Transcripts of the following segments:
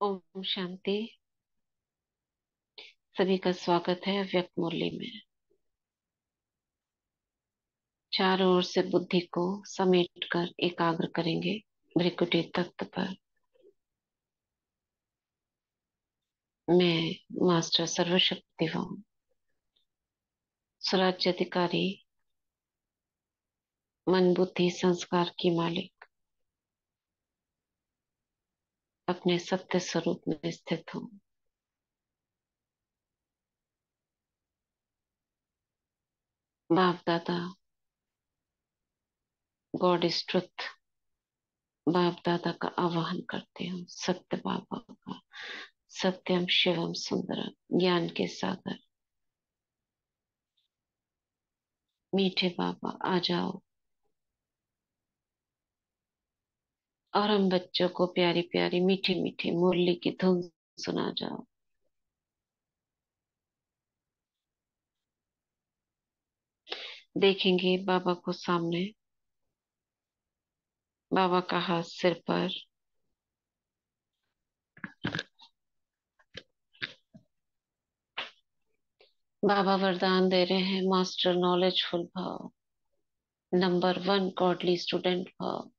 ओम शांति। सभी का स्वागत है अव्यक्त मुरली में। चारों ओर से बुद्धि को समेट कर एकाग्र करेंगे भ्रिकुटी तत्व पर। मैं मास्टर सर्वशक्तिवान स्वराज्य अधिकारी मन बुद्धि संस्कार की मालिक अपने सत्य स्वरूप में स्थित हूँ। बाप दादा गॉड इज ट्रुथ बाप दादा का आवाहन करते हूँ। सत्य बाबा का, सत्यम शिवम सुंदरम ज्ञान के सागर, मीठे बाबा आ जाओ और हम बच्चों को प्यारी प्यारी मीठी मीठी मुरली की धुन सुना जाओ। देखेंगे बाबा को सामने, बाबा का हाथ सिर पर। बाबा वरदान दे रहे हैं मास्टर नॉलेजफुल भाव, नंबर वन गॉडली स्टूडेंट भाव।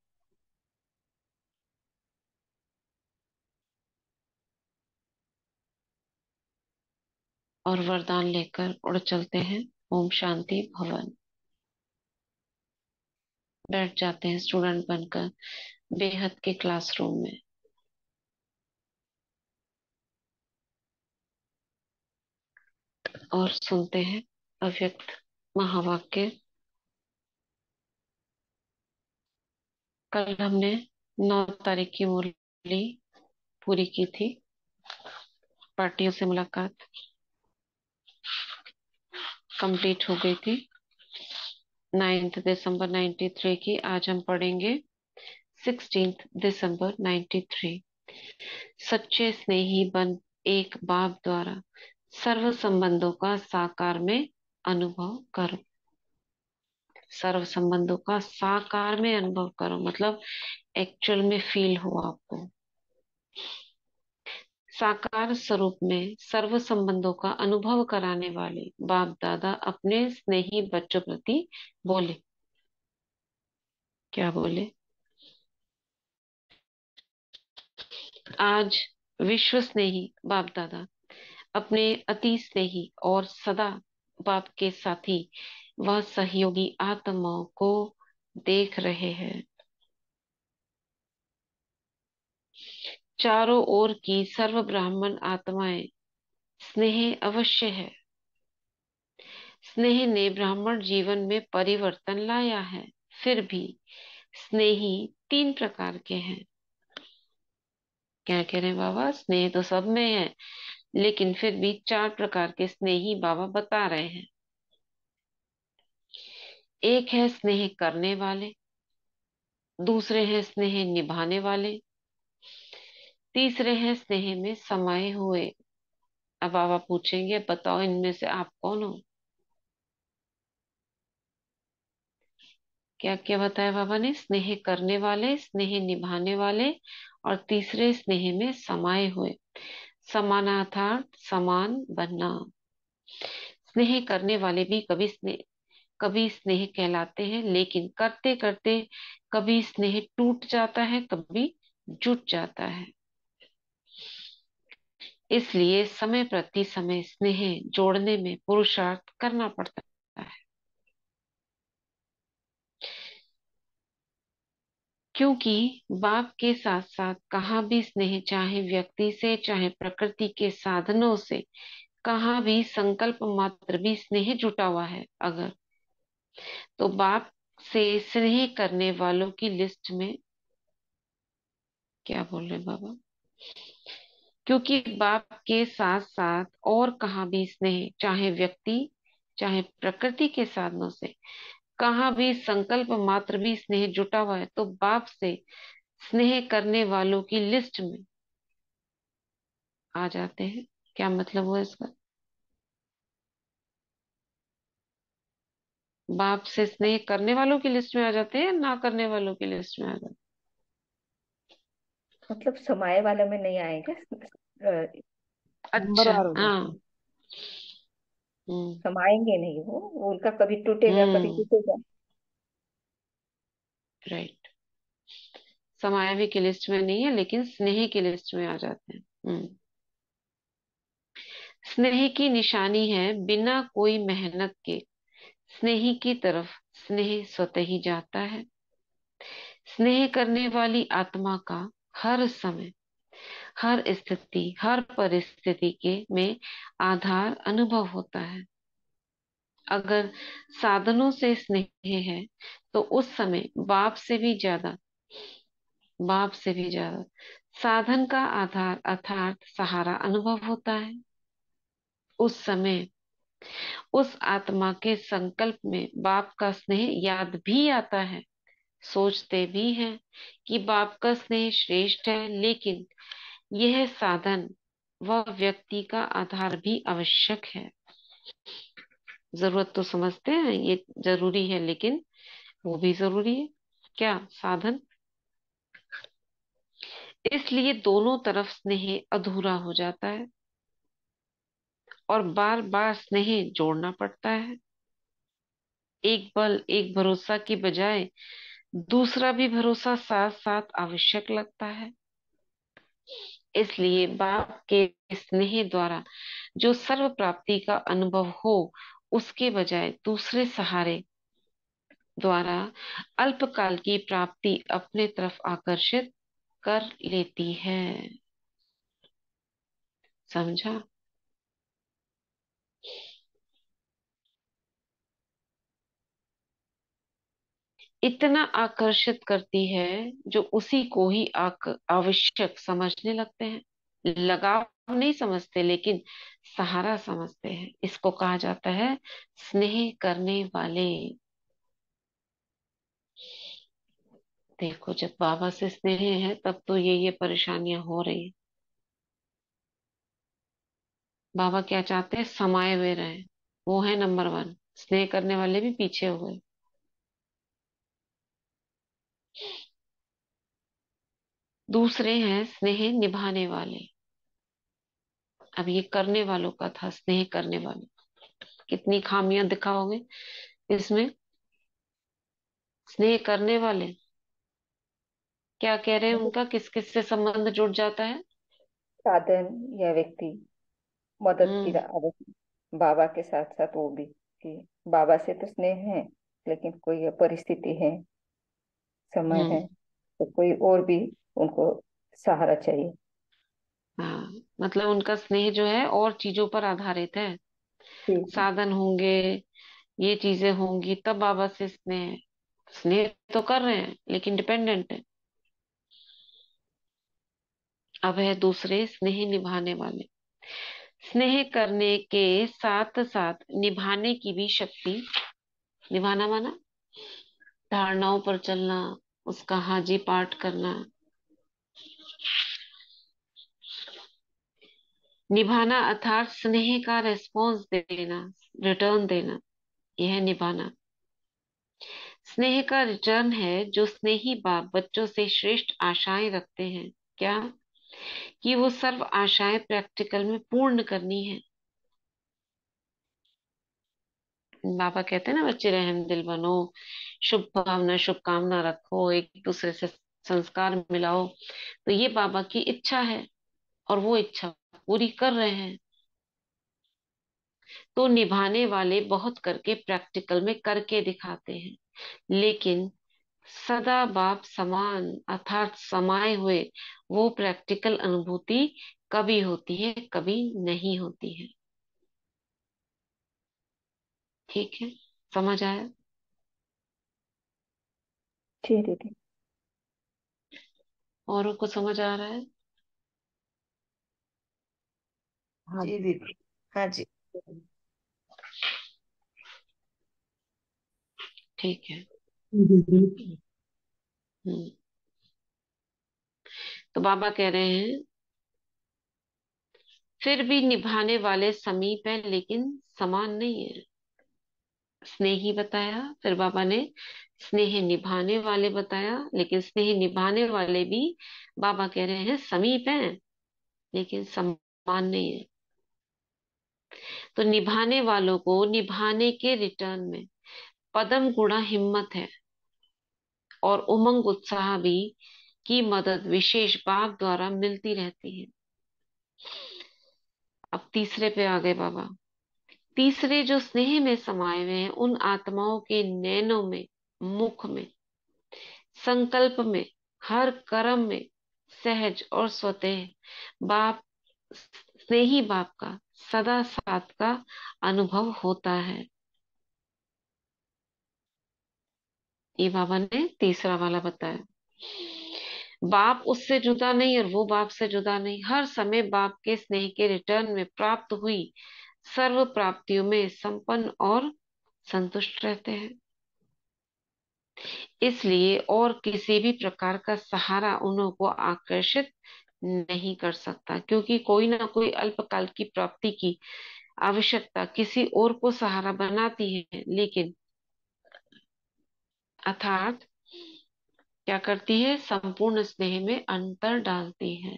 और वरदान लेकर उड़ चलते हैं ओम शांति भवन। बैठ जाते हैं स्टूडेंट बनकर बेहद के क्लासरूम में और सुनते हैं अव्यक्त महावाक्य। कल हमने 9 तारीख की मुरली पूरी की थी। पार्टियों से मुलाकात कंप्लीट हो गई थी। 9 दिसंबर 93 की आज हम पढ़ेंगे 16 दिसंबर 93। सच्चे स्नेही बन एक बाप द्वारा सर्व संबंधों का साकार में अनुभव करो। सर्व संबंधों का साकार में अनुभव करो मतलब एक्चुअल में फील हो आपको। साकार स्वरूप में सर्व संबंधों का अनुभव कराने वाले बाप दादा अपने स्नेही बच्चों प्रति बोले। क्या बोले? आज विश्व स्नेही बाप दादा अपने अति स्नेही और सदा बाप के साथी व सहयोगी आत्माओं को देख रहे हैं। चारों ओर की सर्व ब्राह्मण आत्माएं स्नेह अवश्य है। स्नेह ने ब्राह्मण जीवन में परिवर्तन लाया है। फिर भी स्नेही 3 प्रकार के हैं। क्या कह रहे हैं बाबा? स्नेह तो सब में है, लेकिन फिर भी 4 प्रकार के स्नेही बाबा बता रहे हैं। एक है स्नेह करने वाले, दूसरे हैं स्नेह निभाने वाले, तीसरे हैं स्नेह में समाये हुए। अब बाबा पूछेंगे बताओ इनमें से आप कौन हो? क्या क्या बताया बाबा ने? स्नेह करने वाले, स्नेह निभाने वाले और तीसरे स्नेह में समाये हुए। समानार्थात समान बनना। स्नेह करने वाले भी कभी स्नेह कहलाते हैं, लेकिन करते करते कभी स्नेह टूट जाता है, कभी जुट जाता है। इसलिए समय प्रति समय स्नेह जोड़ने में पुरुषार्थ करना पड़ता है। क्योंकि बाप के साथ साथ कहाँ भी स्नेह, चाहे व्यक्ति से चाहे प्रकृति के साधनों से, कहाँ भी संकल्प मात्र भी स्नेह जुटा हुआ है अगर, तो बाप से स्नेह करने वालों की लिस्ट में। क्या बोल रहे हैं बाबा? क्योंकि बाप के साथ साथ और कहाँ भी स्नेह, चाहे व्यक्ति चाहे प्रकृति के साधनों से, कहाँ भी संकल्प मात्र भी स्नेह जुटा हुआ है, तो बाप से स्नेह करने वालों की लिस्ट में आ जाते हैं। क्या मतलब हुआ इसका? बाप से स्नेह करने वालों की लिस्ट में आ जाते हैं, ना करने वालों की लिस्ट में आ जाते मतलब समाये वाला में नहीं आएगा। अच्छा, नंबरवार हो जाएगा। हाँ। हम्म। समाएंगे नहीं, वो उनका कभी टूटेगा कभी हम्म। टूटेगा। राइट। समायावी की लिस्ट में नहीं है, लेकिन स्नेह की लिस्ट में आ जाते हैं। स्नेह की निशानी है बिना कोई मेहनत के स्नेही की तरफ स्नेह स्वतः ही जाता है। स्नेह करने वाली आत्मा का हर समय, हर स्थिति, हर परिस्थिति के में आधार अनुभव होता है। अगर साधनों से स्नेह है तो उस समय बाप से भी ज्यादा साधन का आधार अर्थात सहारा अनुभव होता है। उस समय उस आत्मा के संकल्प में बाप का स्नेह याद भी आता है। सोचते भी हैं कि बाप का स्नेह श्रेष्ठ है, लेकिन यह साधन व व्यक्ति का आधार भी आवश्यक है। जरूरत तो समझते हैं ये जरूरी है, लेकिन वो भी जरूरी है। क्या साधन? इसलिए दोनों तरफ स्नेह अधूरा हो जाता है और बार बार स्नेह जोड़ना पड़ता है। एक बल, एक भरोसा की बजाय दूसरा भी भरोसा साथ साथ आवश्यक लगता है। इसलिए बाप के स्नेह द्वारा जो सर्व प्राप्ति का अनुभव हो, उसके बजाय दूसरे सहारे द्वारा अल्पकाल की प्राप्ति अपने तरफ आकर्षित कर लेती है। समझा? इतना आकर्षित करती है जो उसी को ही आवश्यक समझने लगते हैं। लगाव नहीं समझते, लेकिन सहारा समझते हैं। इसको कहा जाता है स्नेह करने वाले। देखो, जब बाबा से स्नेह है तब तो ये परेशानियां हो रही हैं। बाबा क्या चाहते हैं? समाये हुए रहे। वो है नंबर वन। स्नेह करने वाले भी पीछे हो गए। दूसरे हैं स्नेह निभाने वाले। अब ये करने वालों का था, स्नेह करने वाले। कितनी खामियां दिखाओगे इसमें। स्नेह करने वाले क्या कह रहे हैं? मतलब उनका किस किस से संबंध जुड़ जाता है? साधन या व्यक्ति, मदद की हम्म। आदत, बाबा के साथ साथ वो भी, कि बाबा से तो स्नेह है, लेकिन कोई परिस्थिति है, समय है, हम्म। तो कोई और भी उनको सहारा चाहिए। हाँ, मतलब उनका स्नेह जो है और चीजों पर आधारित है। ठीक है। साधन होंगे, ये चीजें होंगी, तब बाबा से स्नेह है। स्नेह तो कर रहे हैं लेकिन डिपेंडेंट है। अब है दूसरे स्नेह निभाने वाले। स्नेह करने के साथ साथ निभाने की भी शक्ति। निभाना माना धारणाओं पर चलना, उसका हाजी पाठ करना। निभाना अर्थात स्नेह का रेस्पॉन्स देना, रिटर्न देना। यह है निभाना। स्नेह का रिटर्न है जो स्नेही बाप बच्चों से श्रेष्ठ आशाएं रखते हैं। क्या? कि वो सर्व आशाएं प्रैक्टिकल में पूर्ण करनी है। बाबा कहते हैं ना, बच्चे रहम दिल बनो, शुभ भावना शुभकामना रखो, एक दूसरे से संस्कार मिलाओ। तो ये बाबा की इच्छा है और वो इच्छा पूरी कर रहे हैं। तो निभाने वाले बहुत करके प्रैक्टिकल में करके दिखाते हैं, लेकिन सदा बाप समान अर्थात समाये हुए वो प्रैक्टिकल अनुभूति कभी होती है, कभी नहीं होती है। ठीक है, समझ आया? जी दीदी। औरों को समझ आ रहा है? हाँ जी दीदी। हाँ जी। ठीक है। दीदी। हम्म। तो बाबा कह रहे हैं फिर भी निभाने वाले समीप है, लेकिन समान नहीं है। स्नेही बताया, फिर बाबा ने स्नेह निभाने वाले बताया, लेकिन स्नेह निभाने वाले भी बाबा कह रहे हैं समीप हैं, लेकिन समान नहीं है। तो निभाने वालों को निभाने के रिटर्न में पदम गुणा हिम्मत है और उमंग उत्साह भी की मदद विशेष बाप द्वारा मिलती रहती है। अब तीसरे पे आ गए बाबा। तीसरे जो स्नेह में समाये हुए हैं उन आत्माओं के नैनों में, मुख में, संकल्प में, हर कर्म में सहज और स्वतः बाप, स्नेही बाप का सदा साथ का अनुभव होता है। ये बाबा ने तीसरा वाला बताया। बाप उससे जुदा नहीं और वो बाप से जुदा नहीं, हर समय बाप के स्नेह के रिटर्न में प्राप्त हुई सर्व प्राप्तियों में संपन्न और संतुष्ट रहते हैं। इसलिए और किसी भी प्रकार का सहारा उन्हों को आकर्षित नहीं कर सकता, क्योंकि कोई ना कोई अल्पकाल की प्राप्ति की आवश्यकता किसी और को सहारा बनाती है, लेकिन अर्थात क्या करती है, संपूर्ण स्नेह में अंतर डालती है।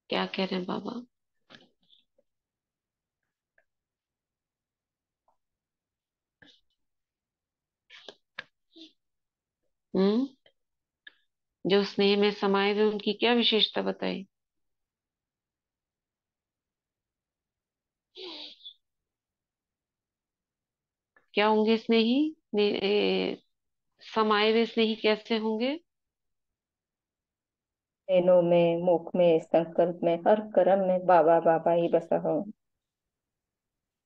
क्या कह रहे हैं बाबा? हम्म। जो स्नेह में समाये हुए उनकी क्या विशेषता बताई? क्या होंगे स्नेही? समाये हुए स्नेही कैसे होंगे? नैनों में, मुख में, संकल्प में, हर कर्म में बाबा बाबा ही बसा हो।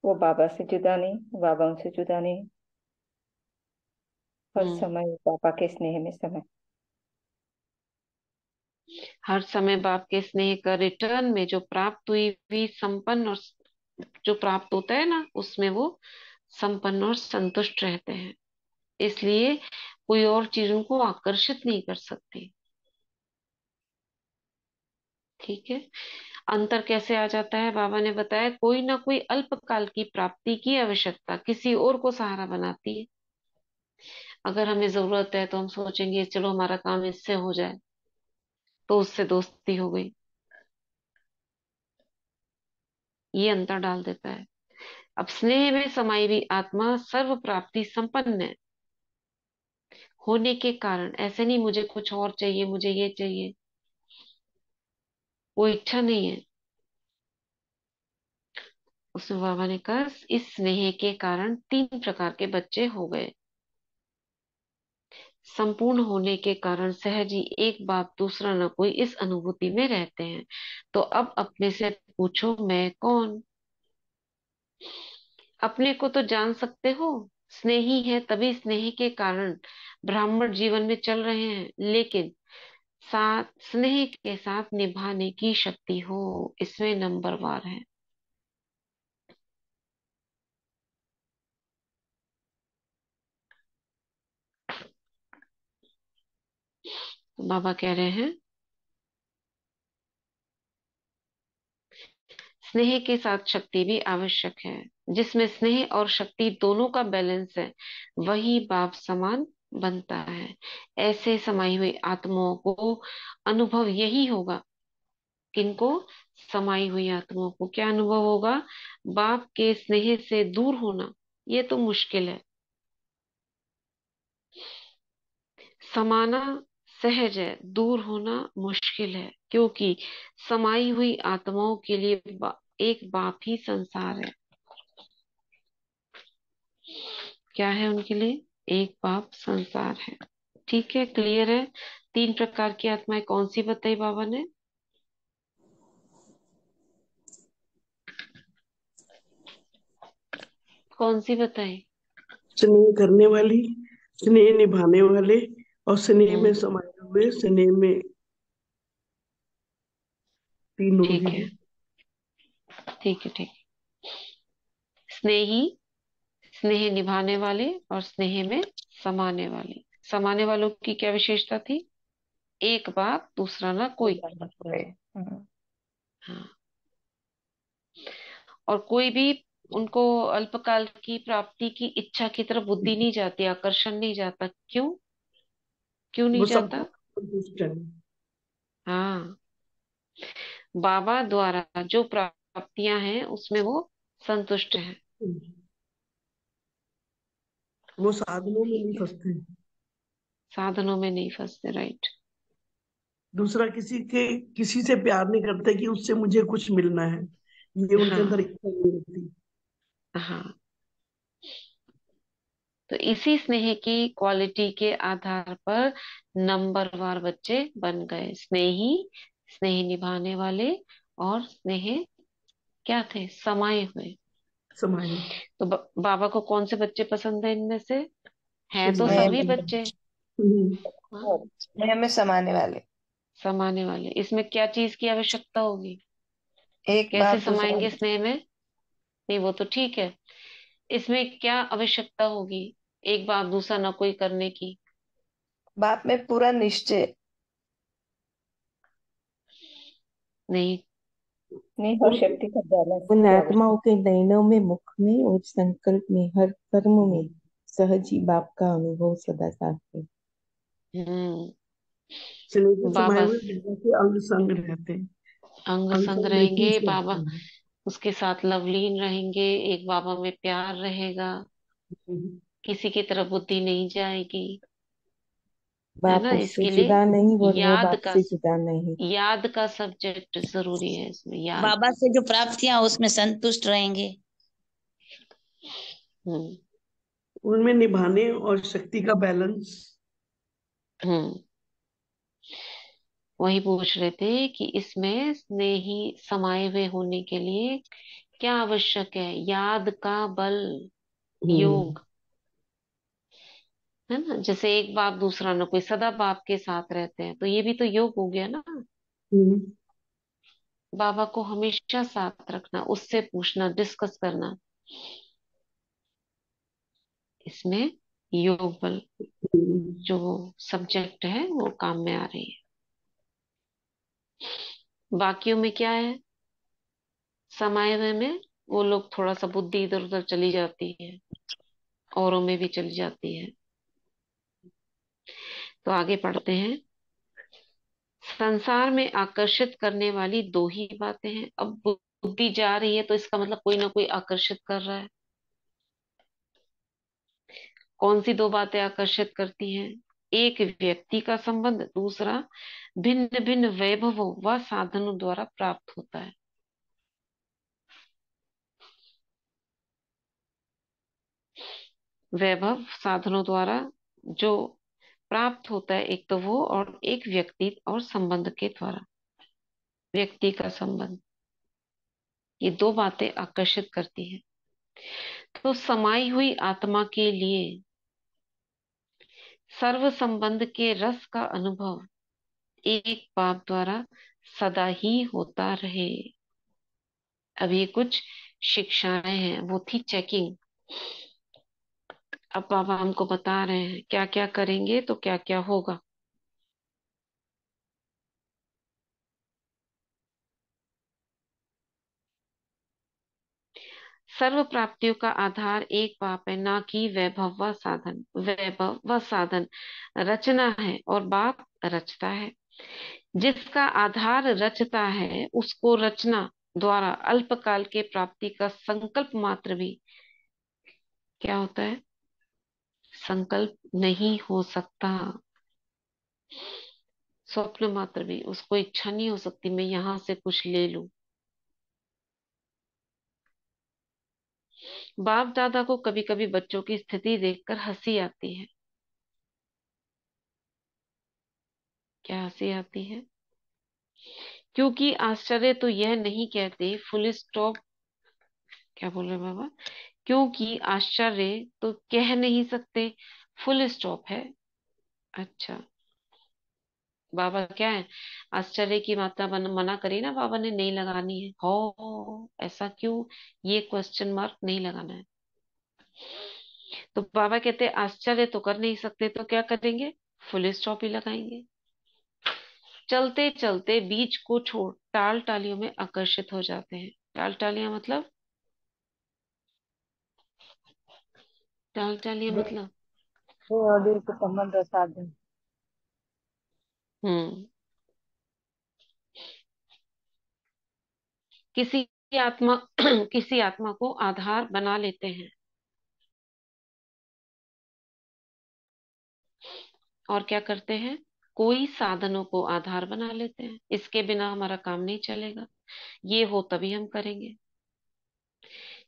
वो बाबा से जुदा नहीं, बाबा उनसे जुदा नहीं। हर हम्म। समय बाबा के स्नेह में समय। हर समय बाप के स्नेह का रिटर्न में जो प्राप्त हुई हुई संपन्न और जो प्राप्त होता है ना, उसमें वो संपन्न और संतुष्ट रहते हैं। इसलिए कोई और चीज उनको आकर्षित नहीं कर सकती। ठीक है। अंतर कैसे आ जाता है? बाबा ने बताया कोई ना कोई अल्पकाल की प्राप्ति की आवश्यकता किसी और को सहारा बनाती है। अगर हमें जरूरत है तो हम सोचेंगे चलो हमारा काम इससे हो जाए, तो उससे दोस्ती हो गई। ये अंतर डाल देता है। अब स्नेह में समाई हुई आत्मा सर्व प्राप्ति संपन्न है होने के कारण, ऐसे नहीं मुझे कुछ और चाहिए, मुझे ये चाहिए, वो इच्छा नहीं है। उसमें बाबा ने कहा इस स्नेह के कारण तीन प्रकार के बच्चे हो गए। संपूर्ण होने के कारण सहज ही एक बाप दूसरा न कोई इस अनुभूति में रहते हैं। तो अब अपने से पूछो मैं कौन? अपने को तो जान सकते हो, स्नेही है तभी स्नेह के कारण ब्राह्मण जीवन में चल रहे हैं, लेकिन साथ स्नेह के साथ निभाने की शक्ति हो, इसमें नंबरवार है। तो बाबा कह रहे हैं स्नेह के साथ शक्ति भी आवश्यक है। जिसमें स्नेह और शक्ति दोनों का बैलेंस है, वही बाप समान बनता है। ऐसे समाई हुई आत्माओं को अनुभव यही होगा। किनको? समाई हुई आत्माओं को क्या अनुभव होगा? बाप के स्नेह से दूर होना ये तो मुश्किल है, समाना सहज है, दूर होना मुश्किल है, क्योंकि समाई हुई आत्माओं के लिए एक बाप ही संसार है। क्या है उनके लिए? एक बाप संसार है। ठीक है, क्लियर है। तीन प्रकार की आत्माएं कौन सी बताई बाबा ने? कौन सी बताई? स्नेह करने वाली, स्नेह निभाने वाले और स्नेह में हम्म। समाये हुए, स्नेह में तीनों ही ठीक है। है, ठीक है, ठीक। स्नेही, स्नेह निभाने वाले और स्नेह में समाने वाले। समाने वालों की क्या विशेषता थी? एक बाप दूसरा ना कोई। जुदा न कोई। हाँ। और कोई भी उनको अल्पकाल की प्राप्ति की इच्छा की तरफ बुद्धि नहीं जाती, आकर्षण नहीं जाता। क्यों? क्यों नहीं वो सब जाता? संतुष्ट है। हाँ, बाबा द्वारा जो प्राप्तियां हैं उसमें वो संतुष्ट है। वो साधनों में नहीं ठीक है, फंसते। साधनों में नहीं फंसते, राइट। दूसरा किसी से प्यार नहीं करते कि उससे मुझे कुछ मिलना है, ये उनके अंदर हाँ, इच्छा नहीं होती। हाँ। तो इसी स्नेह की क्वालिटी के आधार पर नंबरवार बच्चे बन गए, स्नेही, स्नेह निभाने वाले, और स्नेह क्या थे, समाये हुए। समाये। तो बाबा को कौन से बच्चे पसंद है इनमें से? हैं तो मैं समाये सभी हुए। बच्चे। हम्म, हाँ, मैं में समाने वाले। समाने वाले। इसमें क्या चीज की आवश्यकता होगी? एक कैसे बाप दूसरा। समाएंगे स्नेह में? नहीं, वो तो ठीक है। इसमें क्या आवश्यकता होगी एक बाप दूसरा न कोई करने की? बाप में पूरा निश्चय। नहीं। नहीं, हर उनको शक्ति का बैलेंस उन की आत्माओं आवश्यकता। के नयनों में, मुख में और संकल्प में, हर कर्म में सहज ही बाप का अनुभव सदा साथ है। हम्म। स्नेह में समाये बाबा हुए बाबा के अंग संग रहते हैं। अंग अंग संग संग रहेंगे, महसूस बाबा करते हैं। उसके साथ लवलीन रहेंगे, एक बाबा में प्यार रहेगा, हम्म, किसी की तरफ बुद्धि नहीं जाएगी। है बाप ना? उससे इसके जुदा नहीं लिए और वो याद बाप का, से जुदा नहीं। याद का सब्जेक्ट जरूरी है इसमें, याद। बाबा से जो प्राप्तियां उसमें संतुष्ट रहेंगे। हम्म। उनमें निभाने और शक्ति का बैलेंस। हम्म। वही पूछ रहे थे कि इसमें स्नेही समाये हुए होने के लिए क्या आवश्यक है? याद का बल, हम्म, योग। है ना? जैसे एक बाप दूसरा न कोई, सदा बाप के साथ रहते हैं, तो ये भी तो योग हो गया ना। हम्म, बाबा को हमेशा साथ रखना, उससे पूछना, डिस्कस करना, इसमें योग बल हम्म, जो सब्जेक्ट है वो काम में आ रही है। बाकियों में क्या है? समाये हुए में वो लोग थोड़ा सा बुद्धि इधर उधर चली जाती है, औरों में भी चली जाती है। तो आगे पढ़ते हैं। संसार में आकर्षित करने वाली दो ही बातें हैं। अब बुद्धि जा रही है तो इसका मतलब कोई ना कोई आकर्षित कर रहा है। कौन सी दो बातें आकर्षित करती हैं? एक व्यक्ति का संबंध, दूसरा भिन्न भिन्न वैभवों व साधनों द्वारा प्राप्त होता है। वैभव साधनों द्वारा जो प्राप्त होता है, एक तो वो, और एक व्यक्ति और संबंध के द्वारा, व्यक्ति का संबंध, ये दो बातें आकर्षित करती हैं। तो समाई हुई आत्मा के लिए सर्व संबंध के रस का अनुभव एक बाप द्वारा सदा ही होता रहे। अब ये कुछ शिक्षाएं हैं, वो थी चेकिंग। अब बाबा हमको बता रहे हैं क्या क्या करेंगे तो क्या क्या होगा। सर्व प्राप्तियों का आधार एक बाप है, ना कि वैभव व साधन। वैभव व साधन रचना है और बाप रचता है। जिसका आधार रचता है उसको रचना द्वारा अल्पकाल के प्राप्ति का संकल्प मात्र भी क्या होता है? संकल्प नहीं हो सकता। स्वप्न मात्र भी, उसको इच्छा नहीं हो सकती मैं यहां से कुछ ले लूं। बाप दादा को कभी कभी बच्चों की स्थिति देखकर हंसी आती है। क्या हंसी आती है? क्योंकि आश्चर्य तो यह नहीं कहते फुल स्टॉप। क्या बोल रहे बाबा? क्योंकि आश्चर्य तो कह नहीं सकते, फुल स्टॉप है। अच्छा, बाबा क्या है, आश्चर्य की मात्रा मना करी ना बाबा ने, नहीं लगानी है हो, ऐसा क्यों? ये क्वेश्चन मार्क नहीं लगाना है। तो बाबा कहते हैं आश्चर्य तो कर नहीं सकते, तो क्या करेंगे? फुल स्टॉप ही लगाएंगे। चलते चलते बीच को छोड़ टाल टालियों में आकर्षित हो जाते हैं। टाल टालियां मतलब टाल टालिए देह मतलब। और दिल के संबंध और साधन। हम्म। किसी आत्मा किसी आत्मा को आधार बना लेते हैं और क्या करते हैं, कोई साधनों को आधार बना लेते हैं। इसके बिना हमारा काम नहीं चलेगा, ये हो तभी हम करेंगे।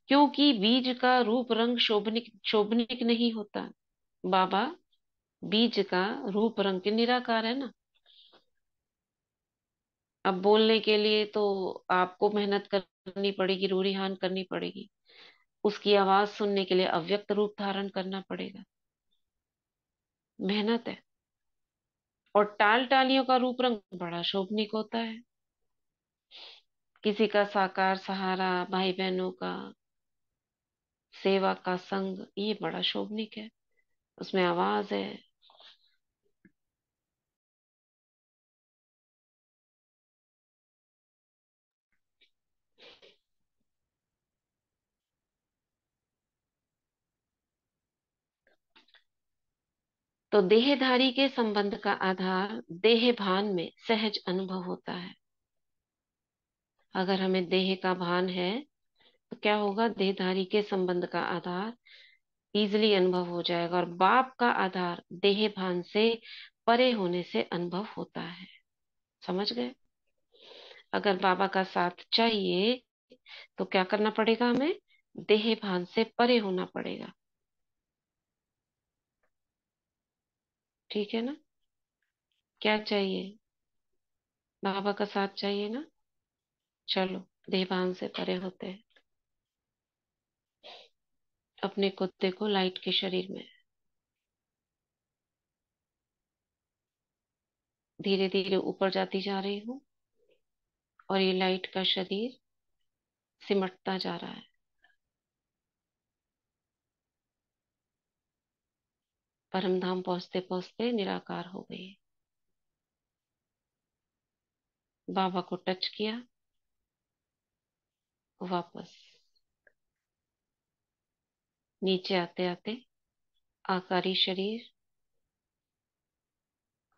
क्योंकि बीज का रूप रंग शोभनिक शोभनिक नहीं होता। बाबा बीज का रूप रंग के निराकार है ना। अब बोलने के लिए तो आपको मेहनत करनी पड़ेगी, रूरी हान करनी पड़ेगी। उसकी आवाज सुनने के लिए अव्यक्त रूप धारण करना पड़ेगा, मेहनत है। और टाल टालियों का रूप रंग बड़ा शोभनिक होता है। किसी का साकार सहारा, भाई बहनों का सेवा का संग, ये बड़ा शोभनिक है, उसमें आवाज है। तो देहधारी के संबंध का आधार देह भान में सहज अनुभव होता है। अगर हमें देह का भान है तो क्या होगा, देहधारी के संबंध का आधार इजिली अनुभव हो जाएगा। और बाप का आधार देह भान से परे होने से अनुभव होता है। समझ गए? अगर बाबा का साथ चाहिए तो क्या करना पड़ेगा हमें, देह भान से परे होना पड़ेगा। ठीक है ना? क्या चाहिए, बाबा का साथ चाहिए ना। चलो देह भान से परे होते हैं। अपने कुत्ते को लाइट के शरीर में धीरे धीरे ऊपर जाती जा रही हूँ और ये लाइट का शरीर सिमटता जा रहा है। परम धाम पहुंचते पहुंचते निराकार हो गई। बाबा को टच किया, वापस नीचे आते आते आकारी शरीर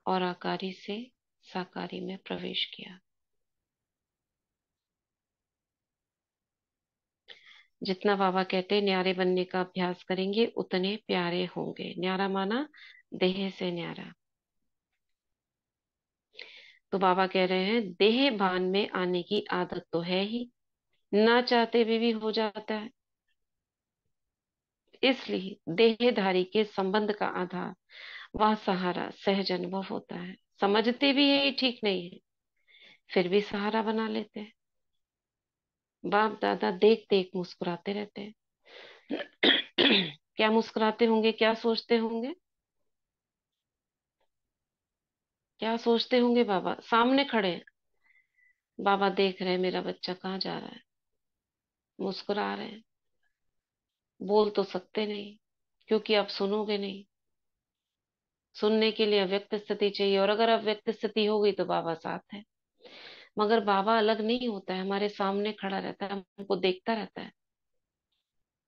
और आकारी से साकारी में प्रवेश किया। जितना बाबा कहते हैं न्यारे बनने का अभ्यास करेंगे उतने प्यारे होंगे। न्यारा माना देह से न्यारा। तो बाबा कह रहे हैं देह भान में आने की आदत तो है ही, ना चाहते भी हो जाता है। इसलिए देहधारी के संबंध का आधार वह सहारा सहज अनुभव होता है। समझते भी है ये ठीक नहीं है, फिर भी सहारा बना लेते हैं। बाप दादा देख देख मुस्कुराते रहते हैं। क्या मुस्कुराते होंगे, क्या सोचते होंगे, क्या सोचते होंगे। बाबा सामने खड़े हैं, बाबा देख रहे हैं मेरा बच्चा कहाँ जा रहा है, मुस्कुरा रहे हैं। बोल तो सकते नहीं क्योंकि आप सुनोगे नहीं। सुनने के लिए अव्यक्त स्थिति चाहिए, और अगर अव्यक्त स्थिति होगी तो बाबा साथ है। मगर बाबा अलग नहीं होता है, हमारे सामने खड़ा रहता है, हमको देखता रहता है,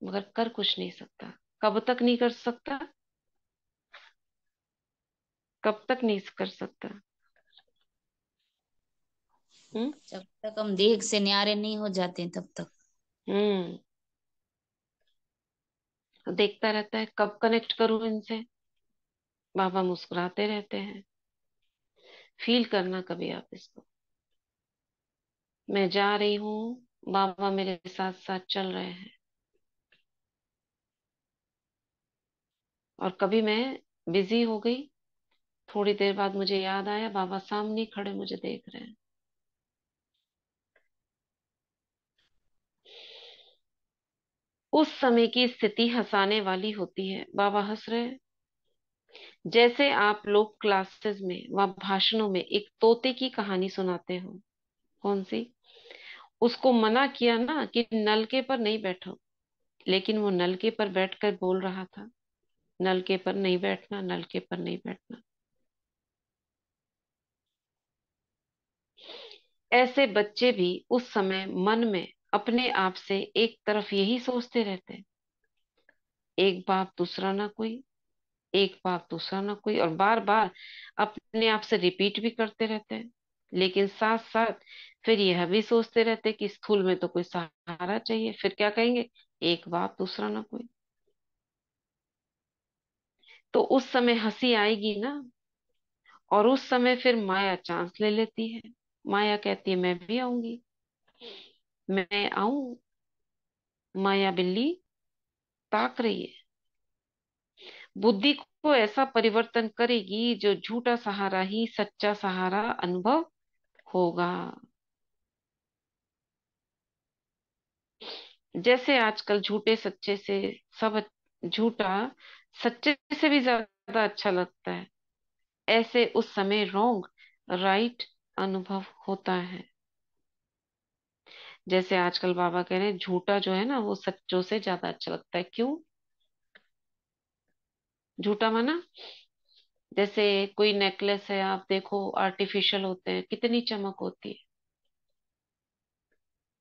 मगर कर कुछ नहीं सकता। कब तक नहीं कर सकता, कब तक नहीं कर सकता। हम्म। जब तक हम देह से न्यारे नहीं हो जाते तब तक। हम्म। देखता रहता है, कब कनेक्ट करूं इनसे। बाबा मुस्कुराते रहते हैं। फील करना कभी आप इसको, मैं जा रही हूँ, बाबा मेरे साथ साथ चल रहे हैं। और कभी मैं बिजी हो गई, थोड़ी देर बाद मुझे याद आया बाबा सामने खड़े मुझे देख रहे हैं। उस समय की स्थिति हंसाने वाली होती है। बाबा हंस रहे हैं। जैसे आप लोग क्लासेस में व भाषणों में एक तोते की कहानी सुनाते हो। कौन सी? उसको मना किया ना कि नलके पर नहीं बैठो, लेकिन वो नलके पर बैठकर बोल रहा था, नलके पर नहीं बैठना, नलके पर नहीं बैठना। ऐसे बच्चे भी उस समय मन में अपने आप से एक तरफ यही सोचते रहते हैं, एक बाप दूसरा ना कोई, एक बाप दूसरा ना कोई, और बार बार अपने आप से रिपीट भी करते रहते हैं। लेकिन साथ साथ फिर यह भी सोचते रहते हैं कि स्थूल में तो कोई सहारा चाहिए, फिर क्या कहेंगे, एक बाप दूसरा ना कोई। तो उस समय हंसी आएगी ना, और उस समय फिर माया चांस ले लेती है। माया कहती है मैं भी आऊंगी, मैं आऊं। माया बिल्ली ताक रही है, बुद्धि को ऐसा परिवर्तन करेगी जो झूठा सहारा ही सच्चा सहारा अनुभव होगा। जैसे आजकल झूठे सच्चे से सब, झूठा सच्चे से भी ज्यादा अच्छा लगता है, ऐसे उस समय रोंग राइट अनुभव होता है। जैसे आजकल बाबा कह रहे हैं झूठा जो है ना वो सच्चों से ज्यादा अच्छा लगता है। क्यों? झूठा माना, जैसे कोई नेकलेस है, आप देखो आर्टिफिशियल होते हैं, कितनी चमक होती है।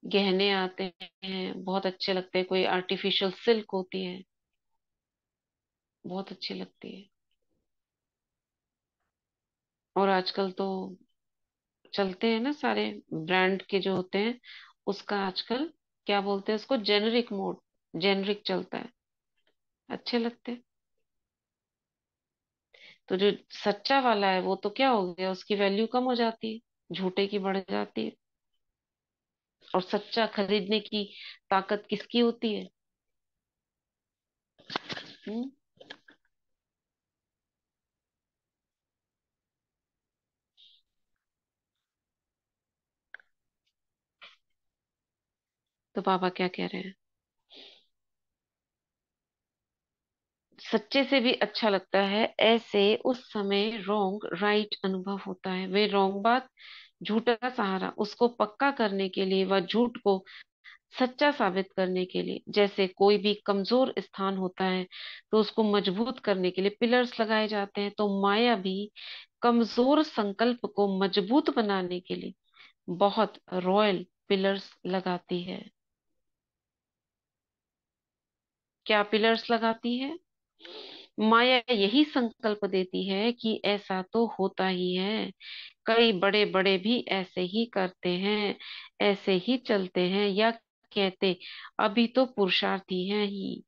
गहने आते हैं बहुत अच्छे लगते हैं, कोई आर्टिफिशियल सिल्क होती है, बहुत अच्छी लगती है। और आजकल तो चलते हैं ना सारे ब्रांड के जो होते हैं, उसका आजकल क्या बोलते हैं उसको, जेनरिक मोड, जेनरिक चलता है, अच्छे लगते हैं। तो जो सच्चा वाला है वो तो क्या हो गया, उसकी वैल्यू कम हो जाती है, झूठे की बढ़ जाती है। और सच्चा खरीदने की ताकत किसकी होती है? हम्म। तो बाबा क्या कह रहे हैं, सच्चे से भी अच्छा लगता है, ऐसे उस समय रोंग राइट अनुभव होता है। वे रोंग बात, झूठा सहारा, उसको पक्का करने के लिए व झूठ को सच्चा साबित करने के लिए, जैसे कोई भी कमजोर स्थान होता है तो उसको मजबूत करने के लिए पिलर्स लगाए जाते हैं, तो माया भी कमजोर संकल्प को मजबूत बनाने के लिए बहुत रॉयल पिलर्स लगाती है। क्या पिलर्स लगाती है? माया यही संकल्प देती है कि ऐसा तो होता ही है, कई बड़े बड़े भी ऐसे ही करते हैं, ऐसे ही चलते हैं, या कहते अभी तो पुरुषार्थी हैं ही,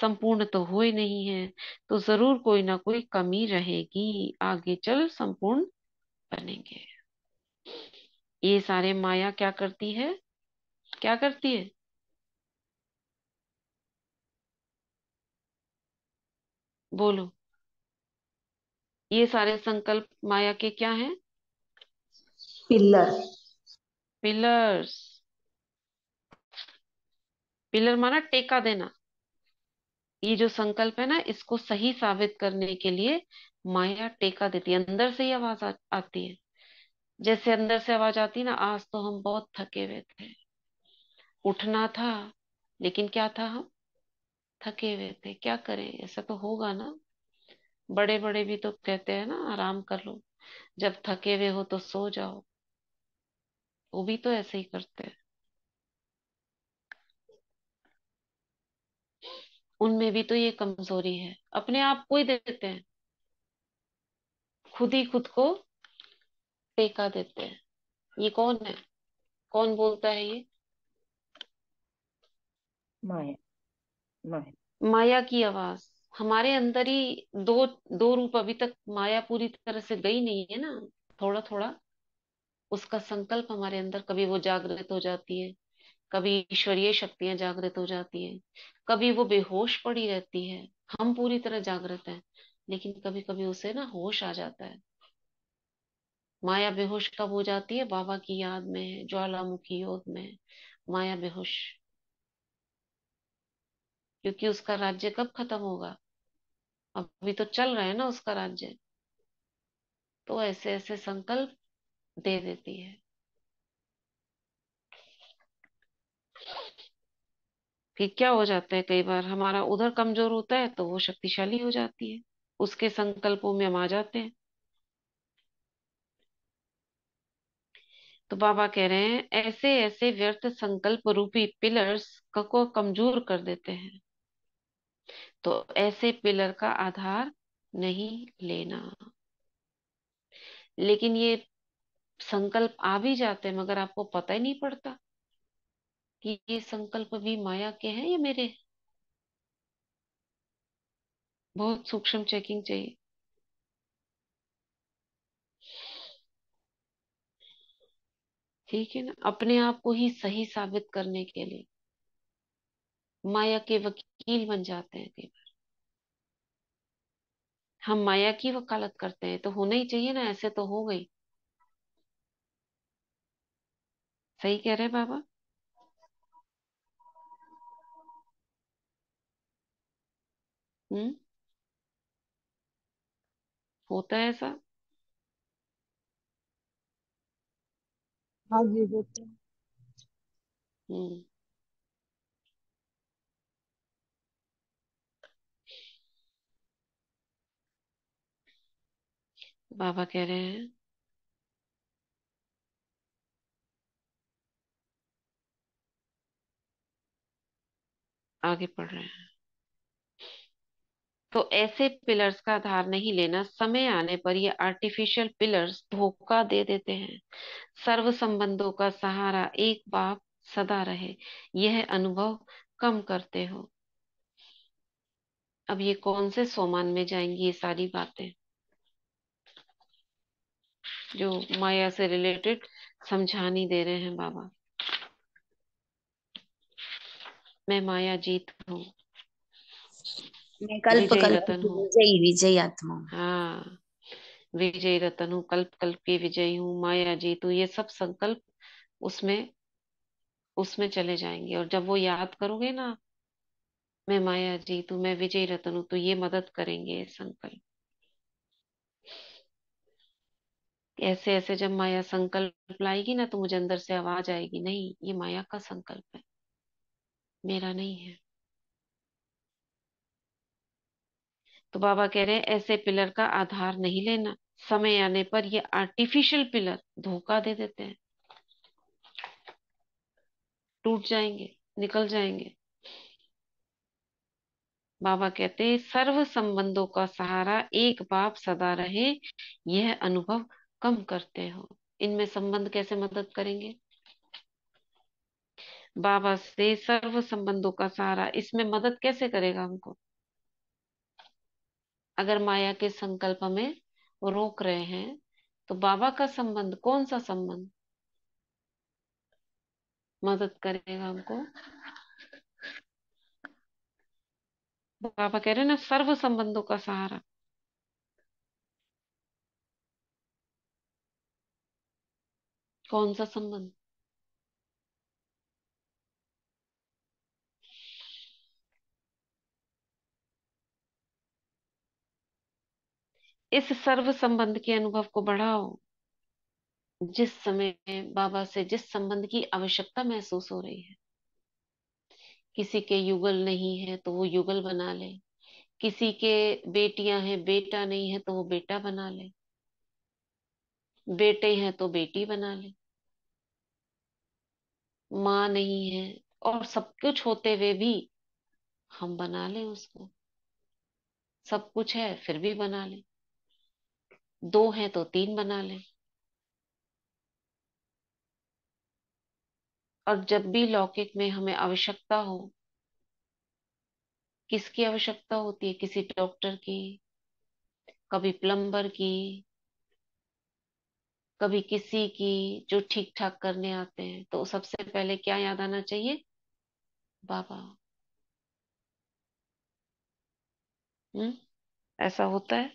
संपूर्ण तो हुए नहीं है, तो जरूर कोई ना कोई कमी रहेगी, आगे चल संपूर्ण बनेंगे। ये सारे माया क्या करती है, क्या करती है? बोलो। ये सारे संकल्प माया के क्या हैं? पिल्लर। पिलर्स। पिलर माना टेका देना। ये जो संकल्प है ना, इसको सही साबित करने के लिए माया टेका देती है, अंदर से ही आवाज आती है। जैसे अंदर से आवाज आती है ना, आज तो हम बहुत थके हुए थे, उठना था, लेकिन क्या था, हम थके हुए थे, क्या करें, ऐसा तो होगा ना। बड़े बड़े भी तो कहते हैं ना आराम कर लो, जब थके हुए हो तो सो जाओ, वो भी तो ऐसे ही करते हैं। उनमें भी तो ये कमजोरी है, अपने आप को ही देते हैं, खुद ही खुद को टेका देते हैं। ये कौन है, कौन बोलता है ये? माया। माया। माया की आवाज। हमारे अंदर ही दो दो रूप, अभी तक माया पूरी तरह से गई नहीं है ना, थोड़ा थोड़ा उसका संकल्प हमारे अंदर, कभी वो जागृत हो जाती है, कभी ईश्वरीय शक्तियां जागृत हो जाती हैं, कभी वो बेहोश पड़ी रहती है। हम पूरी तरह जागृत हैं, लेकिन कभी कभी उसे ना होश आ जाता है। माया बेहोश कब हो जाती है? बाबा की याद में, ज्वालामुखी योग में माया बेहोश, क्योंकि उसका राज्य कब खत्म होगा, अभी तो चल रहा है ना उसका राज्य। तो ऐसे ऐसे संकल्प दे देती है। फिर क्या हो जाता है, कई बार हमारा उधर कमजोर होता है तो वो शक्तिशाली हो जाती है, उसके संकल्पों में हम आ जाते हैं। तो बाबा कह रहे हैं ऐसे ऐसे व्यर्थ संकल्प रूपी पिलर्स को कमजोर कर देते हैं। तो ऐसे पिलर का आधार नहीं लेना। लेकिन ये संकल्प आ भी जाते हैं, मगर आपको पता ही नहीं पड़ता कि ये संकल्प भी माया के हैं या मेरे हैं। बहुत सूक्ष्म चेकिंग चाहिए। ठीक है ना, अपने आप को ही सही साबित करने के लिए माया के वकील बन जाते हैं कई बार। हम माया की वकालत करते हैं, तो होना ही चाहिए ना, ऐसे तो हो गई। सही कह रहे हैं बाबा। हम्म। होता है ऐसा। हाँ जी होता है। हम्म। बाबा कह रहे हैं, आगे पढ़ रहे हैं। तो ऐसे पिलर्स का आधार नहीं लेना, समय आने पर ये आर्टिफिशियल पिलर्स धोखा दे देते हैं। सर्व संबंधों का सहारा एक बाप सदा रहे, यह अनुभव कम करते हो। अब ये कौन से सोमान में जाएंगी ये सारी बातें जो माया से रिलेटेड समझा नहीं दे रहे हैं बाबा। मैं माया जीत हूँ, मैं कल्प विजयी कल्प रतन की हूँ। विजयी विजयी आत्मा हूँ। हाँ, विजयी रतन हूँ, कल्प कल्प की विजयी हूँ, माया जीत हूँ, ये सब संकल्प उसमें उसमें चले जाएंगे। और जब वो याद करोगे ना, मैं माया जीत हूँ, मैं विजयी रतन हूँ, तो ये मदद करेंगे ये संकल्प। ऐसे ऐसे जब माया संकल्प लाएगी ना, तो मुझे अंदर से आवाज आएगी, नहीं ये माया का संकल्प है, मेरा नहीं है। तो बाबा कह रहे हैं ऐसे पिलर का आधार नहीं लेना, समय आने पर ये आर्टिफिशियल पिलर धोखा दे देते हैं, टूट जाएंगे, निकल जाएंगे। बाबा कहते हैं सर्व संबंधों का सहारा एक बाप सदा रहे, यह अनुभव कम करते हो। इनमें संबंध कैसे मदद करेंगे? बाबा से सर्व संबंधों का सहारा इसमें मदद कैसे करेगा हमको? अगर माया के संकल्प में रोक रहे हैं, तो बाबा का संबंध कौन सा संबंध मदद करेगा हमको? बाबा कह रहे हैं ना, सर्व संबंधों का सहारा। कौन सा संबंध? इस सर्व संबंध के अनुभव को बढ़ाओ। जिस समय बाबा से जिस संबंध की आवश्यकता महसूस हो रही है, किसी के युगल नहीं है तो वो युगल बना ले, किसी के बेटियां हैं बेटा नहीं है तो वो बेटा बना ले, बेटे हैं तो बेटी बना ले, माँ नहीं है और सब कुछ होते हुए भी हम बना लें उसको। सब कुछ है फिर भी बना ले, दो है तो तीन बना ले। और जब भी लौकिक में हमें आवश्यकता हो, किसकी आवश्यकता होती है? किसी डॉक्टर की, कभी प्लम्बर की, कभी किसी की जो ठीक ठाक करने आते हैं, तो सबसे पहले क्या याद आना चाहिए? बाबा। हम्म। ऐसा होता है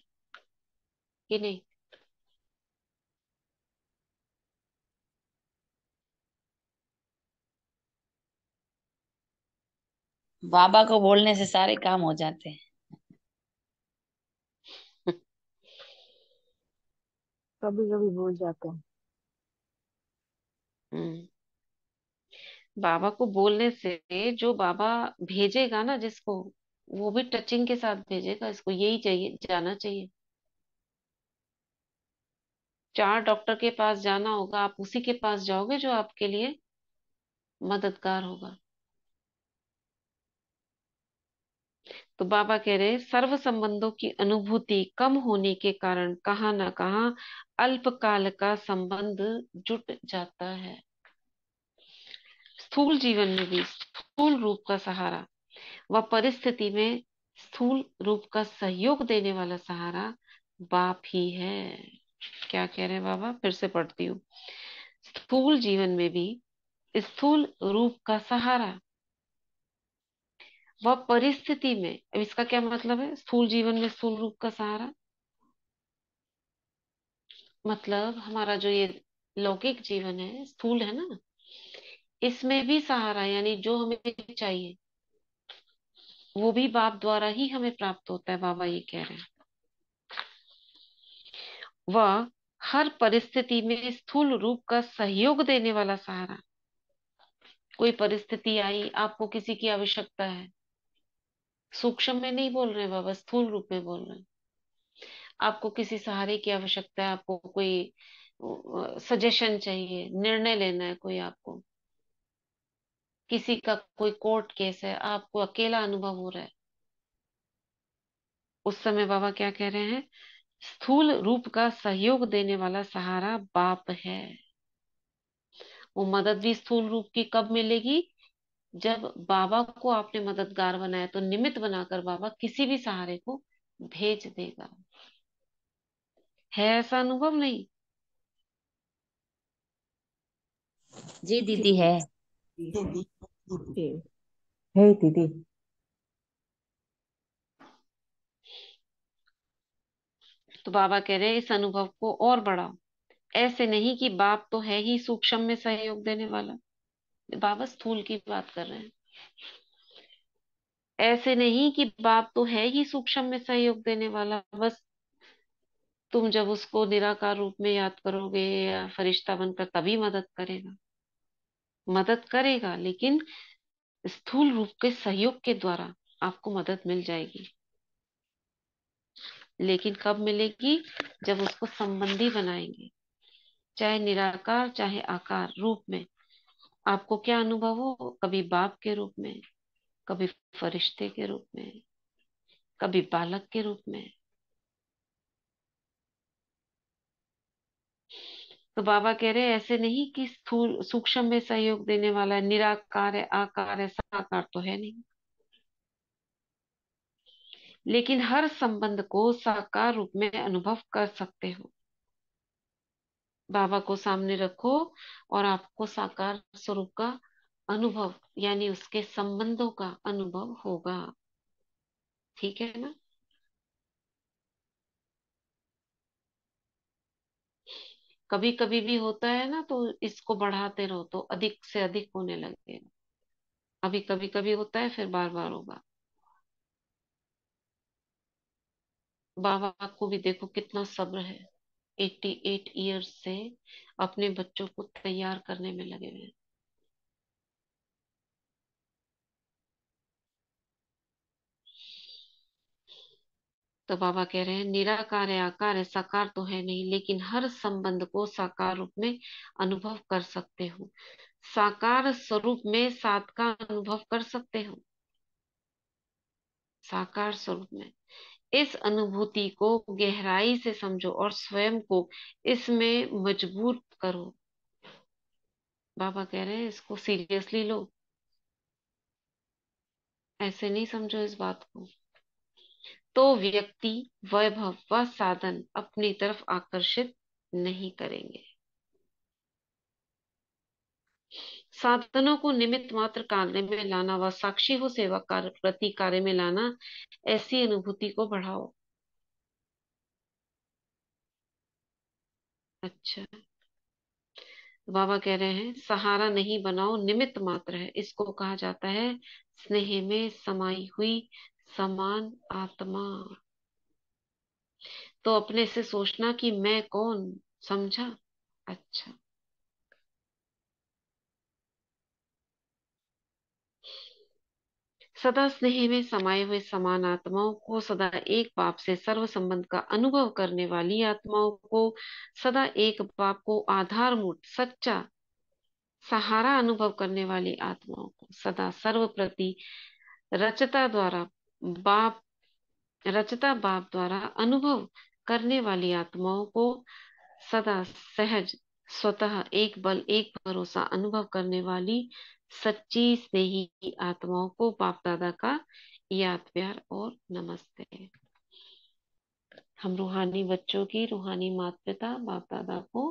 कि नहीं? बाबा को बोलने से सारे काम हो जाते हैं। कभी कभी भूल जाते हैं। हम्म। बाबा को बोलने से जो बाबा भेजेगा ना जिसको, वो भी टचिंग के साथ भेजेगा, इसको यही चाहिए, जाना चाहिए। 4 डॉक्टर के पास जाना होगा, आप उसी के पास जाओगे जो आपके लिए मददगार होगा। तो बाबा कह रहे हैं सर्व संबंधों की अनुभूति कम होने के कारण कहाँ न कहाँ अल्पकाल का संबंध जुट जाता है। स्थूल जीवन में भी स्थूल रूप का सहारा व परिस्थिति में स्थूल रूप का सहयोग देने वाला सहारा बाप ही है। क्या कह रहे हैं बाबा, फिर से पढ़ती हूँ। स्थूल जीवन में भी स्थूल रूप का सहारा व परिस्थिति में, अब इसका क्या मतलब है, स्थूल जीवन में स्थूल रूप का सहारा मतलब हमारा जो ये लौकिक जीवन है स्थूल है ना, इसमें भी सहारा यानी जो हमें चाहिए वो भी बाप द्वारा ही हमें प्राप्त होता है, बाबा ये कह रहे हैं। वह हर परिस्थिति में स्थूल रूप का सहयोग देने वाला सहारा। कोई परिस्थिति आई, आपको किसी की आवश्यकता है, सूक्ष्म में नहीं बोल रहे बाबा, स्थूल रूप में बोल रहे हैं। आपको किसी सहारे की आवश्यकता है, आपको कोई सजेशन चाहिए, निर्णय लेना है कोई, आपको किसी का कोई कोर्ट केस है, आपको अकेला अनुभव हो रहा है, उस समय बाबा क्या कह रहे हैं, स्थूल रूप का सहयोग देने वाला सहारा बाप है। वो मदद भी स्थूल रूप की कब मिलेगी, जब बाबा को आपने मददगार बनाया तो निमित्त बनाकर बाबा किसी भी सहारे को भेज देगा। है ऐसा अनुभव नहीं? जी दीदी है। जी, है दीदी। तो बाबा कह रहे हैं इस अनुभव को और बढ़ाओ। ऐसे नहीं कि बाप तो है ही सूक्ष्म में सहयोग देने वाला, बाबा स्थूल की बात कर रहे हैं। ऐसे नहीं कि बाप तो है ही सूक्ष्म में सहयोग देने वाला, बस तुम जब उसको निराकार रूप में याद करोगे या फरिश्ता बनकर तभी मदद करेगा। मदद करेगा लेकिन स्थूल रूप के सहयोग के द्वारा आपको मदद मिल जाएगी। लेकिन कब मिलेगी, जब उसको संबंधी बनाएंगे, चाहे निराकार चाहे आकार रूप में। आपको क्या अनुभव हो, कभी बाप के रूप में, कभी फरिश्ते के रूप में, कभी बालक के रूप में। तो बाबा कह रहे हैं ऐसे नहीं कि स्थूल सूक्ष्म में सहयोग देने वाला है, निराकार है, आकार है, साकार तो है नहीं, लेकिन हर संबंध को साकार रूप में अनुभव कर सकते हो। बाबा को सामने रखो और आपको साकार स्वरूप का अनुभव यानी उसके संबंधों का अनुभव होगा। ठीक है ना? कभी कभी भी होता है ना, तो इसको बढ़ाते रहो तो अधिक से अधिक होने लगेगा। अभी कभी कभी होता है, फिर बार बार होगा। बाबा को भी देखो कितना सब्र है, 88 ईयर्स से अपने बच्चों को तैयार करने में लगे हुए हैं। तो बाबा कह रहे हैं निराकार है, आकार है, साकार तो है नहीं, लेकिन हर संबंध को साकार रूप में अनुभव कर सकते हो। साकार स्वरूप में सात का अनुभव कर सकते हो, साकार स्वरूप में। इस अनुभूति को गहराई से समझो और स्वयं को इसमें मजबूत करो। बाबा कह रहे हैं इसको सीरियसली लो, ऐसे नहीं समझो इस बात को। तो व्यक्ति वैभव व साधन अपनी तरफ आकर्षित नहीं करेंगे। साधनों को निमित्त मात्र कार्य में लाना व साक्षी हो सेवा कार्य प्रति कार्य में लाना, ऐसी अनुभूति को बढ़ाओ। अच्छा, बाबा कह रहे हैं सहारा नहीं बनाओ, निमित्त मात्र है, इसको कहा जाता है स्नेह में समाई हुई समान आत्मा। तो अपने से सोचना कि मैं कौन, समझा? अच्छा, सदा स्नेह में समाये हुए समान आत्माओं को, सदा एक बाप से सर्व संबंध का अनुभव करने वाली आत्माओं को, सदा एक बाप को आधारभूत सच्चा सहारा अनुभव करने वाली आत्माओं को, सदा सर्व प्रति रचता द्वारा बाप रचता बाप द्वारा अनुभव करने वाली आत्माओं को सदा सहज स्वतः एक बल एक भरोसा अनुभव करने वाली सच्ची स्नेही आत्माओं को बाप दादा का याद प्यार और नमस्ते। हम रूहानी बच्चों की रूहानी माता पिता बाप दादा को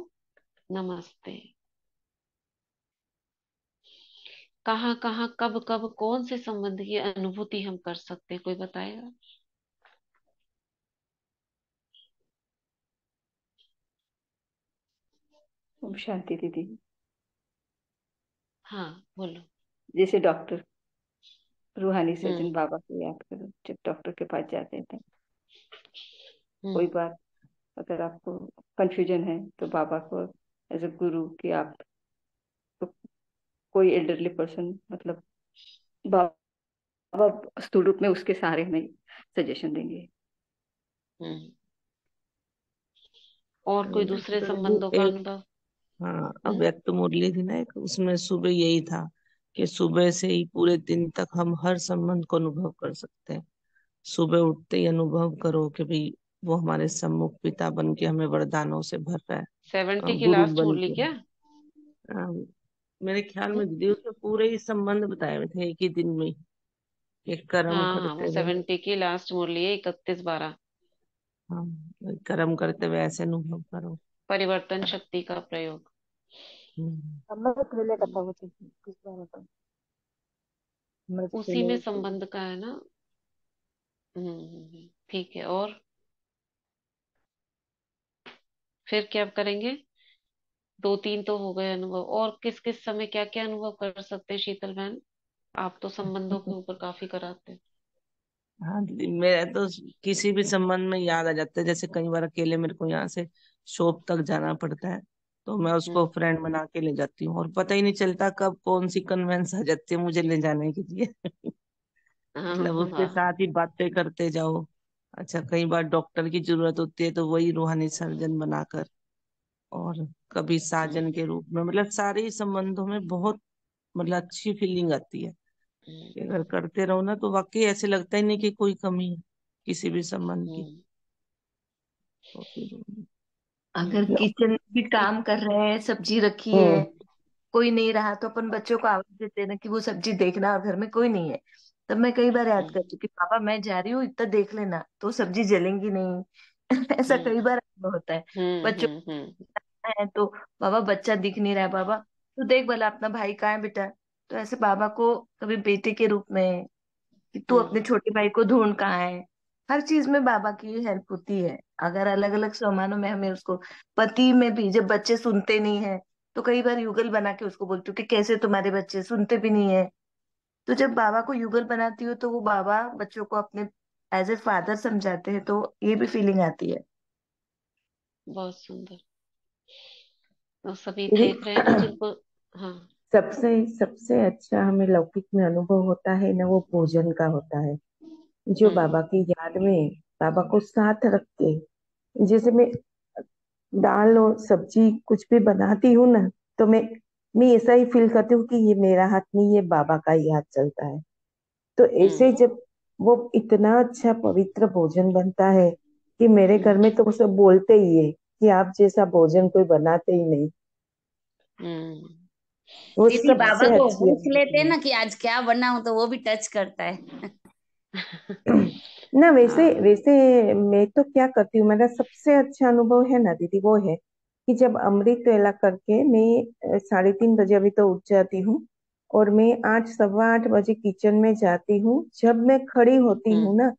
नमस्ते। कहाँ कहाँ कब कब कौन से संबंध की अनुभूति हम कर सकते हैं, कोई बताएगा? ओम शांति दीदी। हाँ बोलो। जैसे डॉक्टर रूहानी सर्जन हम्म। बाबा को याद करो, जब डॉक्टर के पास जाते थे कोई हम्म। बात, अगर आपको कंफ्यूजन है तो बाबा को एज अ गुरु कि आप तो कोई एल्डरली पर्सन, मतलब बाबा स्थूल रूप में उसके सहारे में सजेशन देंगे। हम्म। और कोई दूसरे प्रभु संबंधों का एक, अनुभव? हाँ, हम्म। अव्यक्त मुरली थी ना एक, उसमें सुबह यही था कि सुबह से ही पूरे दिन तक हम हर संबंध को अनुभव कर सकते हैं। सुबह उठते ही अनुभव करो कि भाई वो हमारे सम्मुख पिता बन के हमें वरदानों से भर रहा है, 70 की गुरु लास्ट बन मुरली के। क्या? अ, मेरे ख्याल हम्म? में दीदी उसमें पूरे ही संबंध बताए हुए थे एक ही दिन में, एक कर्म हाँ हाँ, वो करते हुए। 70 की लास्ट मुरली है, 31/12। हाँ, कर्म करते हुए ऐसे अनुभव करो। परिवर्तन शक्ति का प्रयोग। हम्म। अमृत वेले हम्म, कथा होती थी किस बार होता अमृत उसी वेले में होती थी। संबंध का है ना। ठीक है। और फिर क्या करेंगे? दो तीन तो हो गए अनुभव, और किस किस समय क्या क्या अनुभव कर सकते हैं शीतल बहन? आप तो संबंधों के ऊपर काफी कराते हैं। हाँ दीदी, मेरा तो किसी भी संबंध में याद आ जाता है। जैसे कई बार अकेले मेरे को यहाँ से शॉप तक जाना पड़ता है, तो मैं उसको हम्म। फ्रेंड बना के ले जाती हूँ और पता ही नहीं चलता कब कौन सी कन्वेंस आ जाती है मुझे ले जाने के लिए। हाँ मतलब हाँ उसके हाँ। साथ ही बातें करते जाओ। अच्छा, कई बार डॉक्टर की जरूरत होती है तो वही रूहानी सर्जन बनाकर, और कभी हम्म। साजन के रूप में, मतलब सारे ही संबंधों में बहुत, मतलब अच्छी फीलिंग आती है कि हम्म। अगर करते रहो ना तो वाकई ऐसे लगता ही नहीं कि कोई कमी है किसी भी संबंध की। हम्म। तो फिर अगर किचन में भी काम कर रहे हैं, सब्जी रखी है, हम्म। कोई नहीं रहा तो अपन बच्चों को आवाज देते हैं ना कि वो सब्जी देखना, और घर में कोई नहीं है तब मैं कई बार याद हम्म। करती हूँ कि पापा मैं जा रही हूँ, इतना देख लेना तो सब्जी जलेंगी नहीं। ऐसा हम्म। कई बार अनुभव होता है। बच्चों हम्म। को है तो बाबा बच्चा दिख नहीं रहा है, बाबा तो देख भला अपना भाई कहाँ है बेटा। तो ऐसे बाबा को कभी बेटे के रूप में कि तू अपने हम्म। छोटे भाई को ढूंढ कहाँ है। हर चीज में बाबा की हेल्प होती है। अगर अलग अलग सामानों में हमें उसको, पति में भी जब बच्चे सुनते नहीं है तो कई बार युगल बना के उसको बोलती हूँ कि कैसे तुम्हारे बच्चे सुनते भी नहीं है। तो जब बाबा को युगल बनाती हूँ तो वो बाबा बच्चों को अपने एज ए फादर समझाते हैं, तो ये भी फीलिंग आती है। बहुत सुंदर। तो सभी दीदी, देख रहे हैं ना जिनको। हाँ। सबसे सबसे अच्छा हमें लौकिक में अनुभव होता है ना, वो भोजन का होता है। जो हम्म। बाबा की याद में बाबा को साथ रख के, जैसे मैं दाल और सब्जी कुछ भी बनाती हूँ ना, तो मैं ऐसा ही फील करती हूँ कि ये मेरा हाथ नहीं, ये बाबा का ही हाथ चलता है। तो ऐसे हम्म। जब वो इतना अच्छा पवित्र भोजन बनता है कि मेरे घर हम्म। में तो सब बोलते ही है कि आप जैसा भोजन कोई बनाते ही नहीं। हम्म। वो दीदी बाबा सबसे को अच्छी पूछ लेते हैं अनुभूति ना कि आज क्या बनाऊं, तो वो भी टच करता है। है। ना वैसे हाँ। वैसे मैं तो क्या करती हूँ, मेरा सबसे अच्छा अनुभव है ना दीदी, वो है कि जब अमृत वेला करके मैं 3:30 बजे अभी तो उठ जाती हूँ, और मैं 8, 8:15 बजे किचन में जाती हूँ। जब मैं खड़ी होती हम्म। हूँ ना,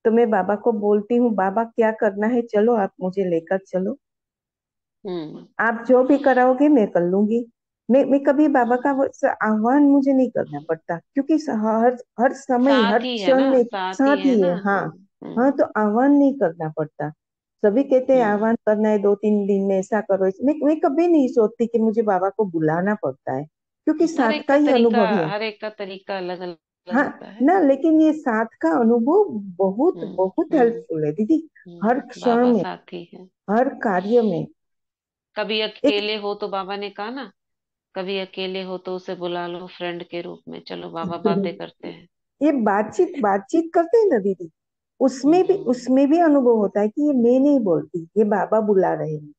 तो मैं बाबा को बोलती हूँ, बाबा क्या करना है, चलो आप मुझे लेकर चलो, हम्म। आप जो भी कराओगे मैं कर लूंगी। मैं कभी बाबा का वो आह्वान मुझे नहीं करना पड़ता, क्योंकि हर हर समय हर साथ ही है ना, क्षण में साथ ही साथ है ही ना। है। हाँ, हाँ। हाँ, हम्म। तो आह्वान नहीं करना पड़ता। सभी कहते हैं हम्म। आह्वान करना है 2-3 दिन में, ऐसा करो मैं कभी नहीं सोचती कि मुझे बाबा को बुलाना पड़ता है, क्योंकि साथ का ही अनुभव है। हर एक का तरीका अलग अलग हाँ होता है। ना, लेकिन ये साथ का अनुभव बहुत हम्म। बहुत हम्म। हेल्पफुल है दीदी, हर क्षण बाबा में, साथी है। हर कार्य में। कभी एक अकेले हो तो बाबा ने कहा ना, कभी अकेले हो तो उसे बुला लो फ्रेंड के रूप में, चलो बाबा बातें करते हैं। ये बातचीत बातचीत करते हैं ना दीदी, हम्म। उसमें भी अनुभव होता है कि ये मैं नहीं बोलती, ये बाबा बुला रहे हैं।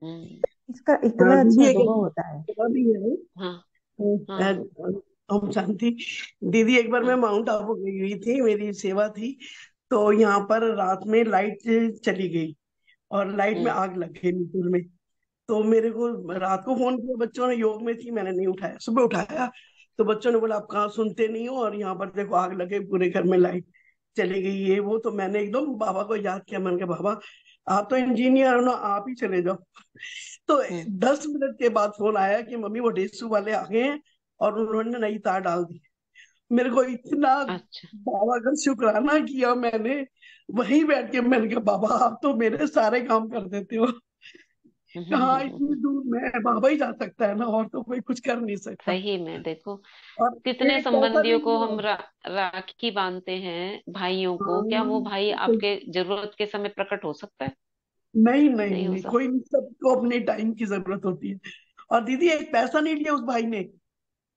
हम्म। इसका हाँ इतना अच्छा दीदी, एक अनुभव होता है। बात भी है। हाँ। हाँ। हम शांति दीदी, एक बार मैं हाँ। माउंट आबू गई हुई थी, मेरी सेवा थी। तो यहाँ पर रात में लाइट चली गई और लाइट में हम्म। आग लग गई मीटर में। तो मेरे को रात को फोन किया, बच्चों ने योग में थी, मैंने नहीं उठाया, सुबह उठाया। तो बच्चों ने बोला आप कहाँ सुनते नहीं हो, और यहाँ पर देखो आग लगे, पूरे घर में लाइट चली गई, ये वो। तो मैंने एकदम बाबा को याद किया, मैंने कहा बाबा आप तो इंजीनियर हो ना, आप ही चले जाओ। तो हम्म। 10 मिनट के बाद फोन आया कि मम्मी वो डेसू वाले आ गए हैं और उन्होंने नई तार डाल दी। मेरे को इतना अच्छा। बाबा का शुक्राना किया मैंने, वहीं बैठ के मैंने कहा बाबा आप तो मेरे सारे काम कर देते हो। कहाँ इतनी दूर में बाबा ही जा सकता है ना, और तो कोई कुछ कर नहीं सकता। सही में देखो, और कितने एक पैसा संबंधियों नहीं को लिया। हम राखी बांधते हैं भाइयों को, क्या वो हाँ, भाई आपके जरूरत के समय प्रकट हो सकता है? नहीं नहीं नहीं हो नहीं, सकता। कोई नहीं, सबको अपने टाइम की जरूरत होती है। और दीदी एक पैसा नहीं लिया उस भाई ने।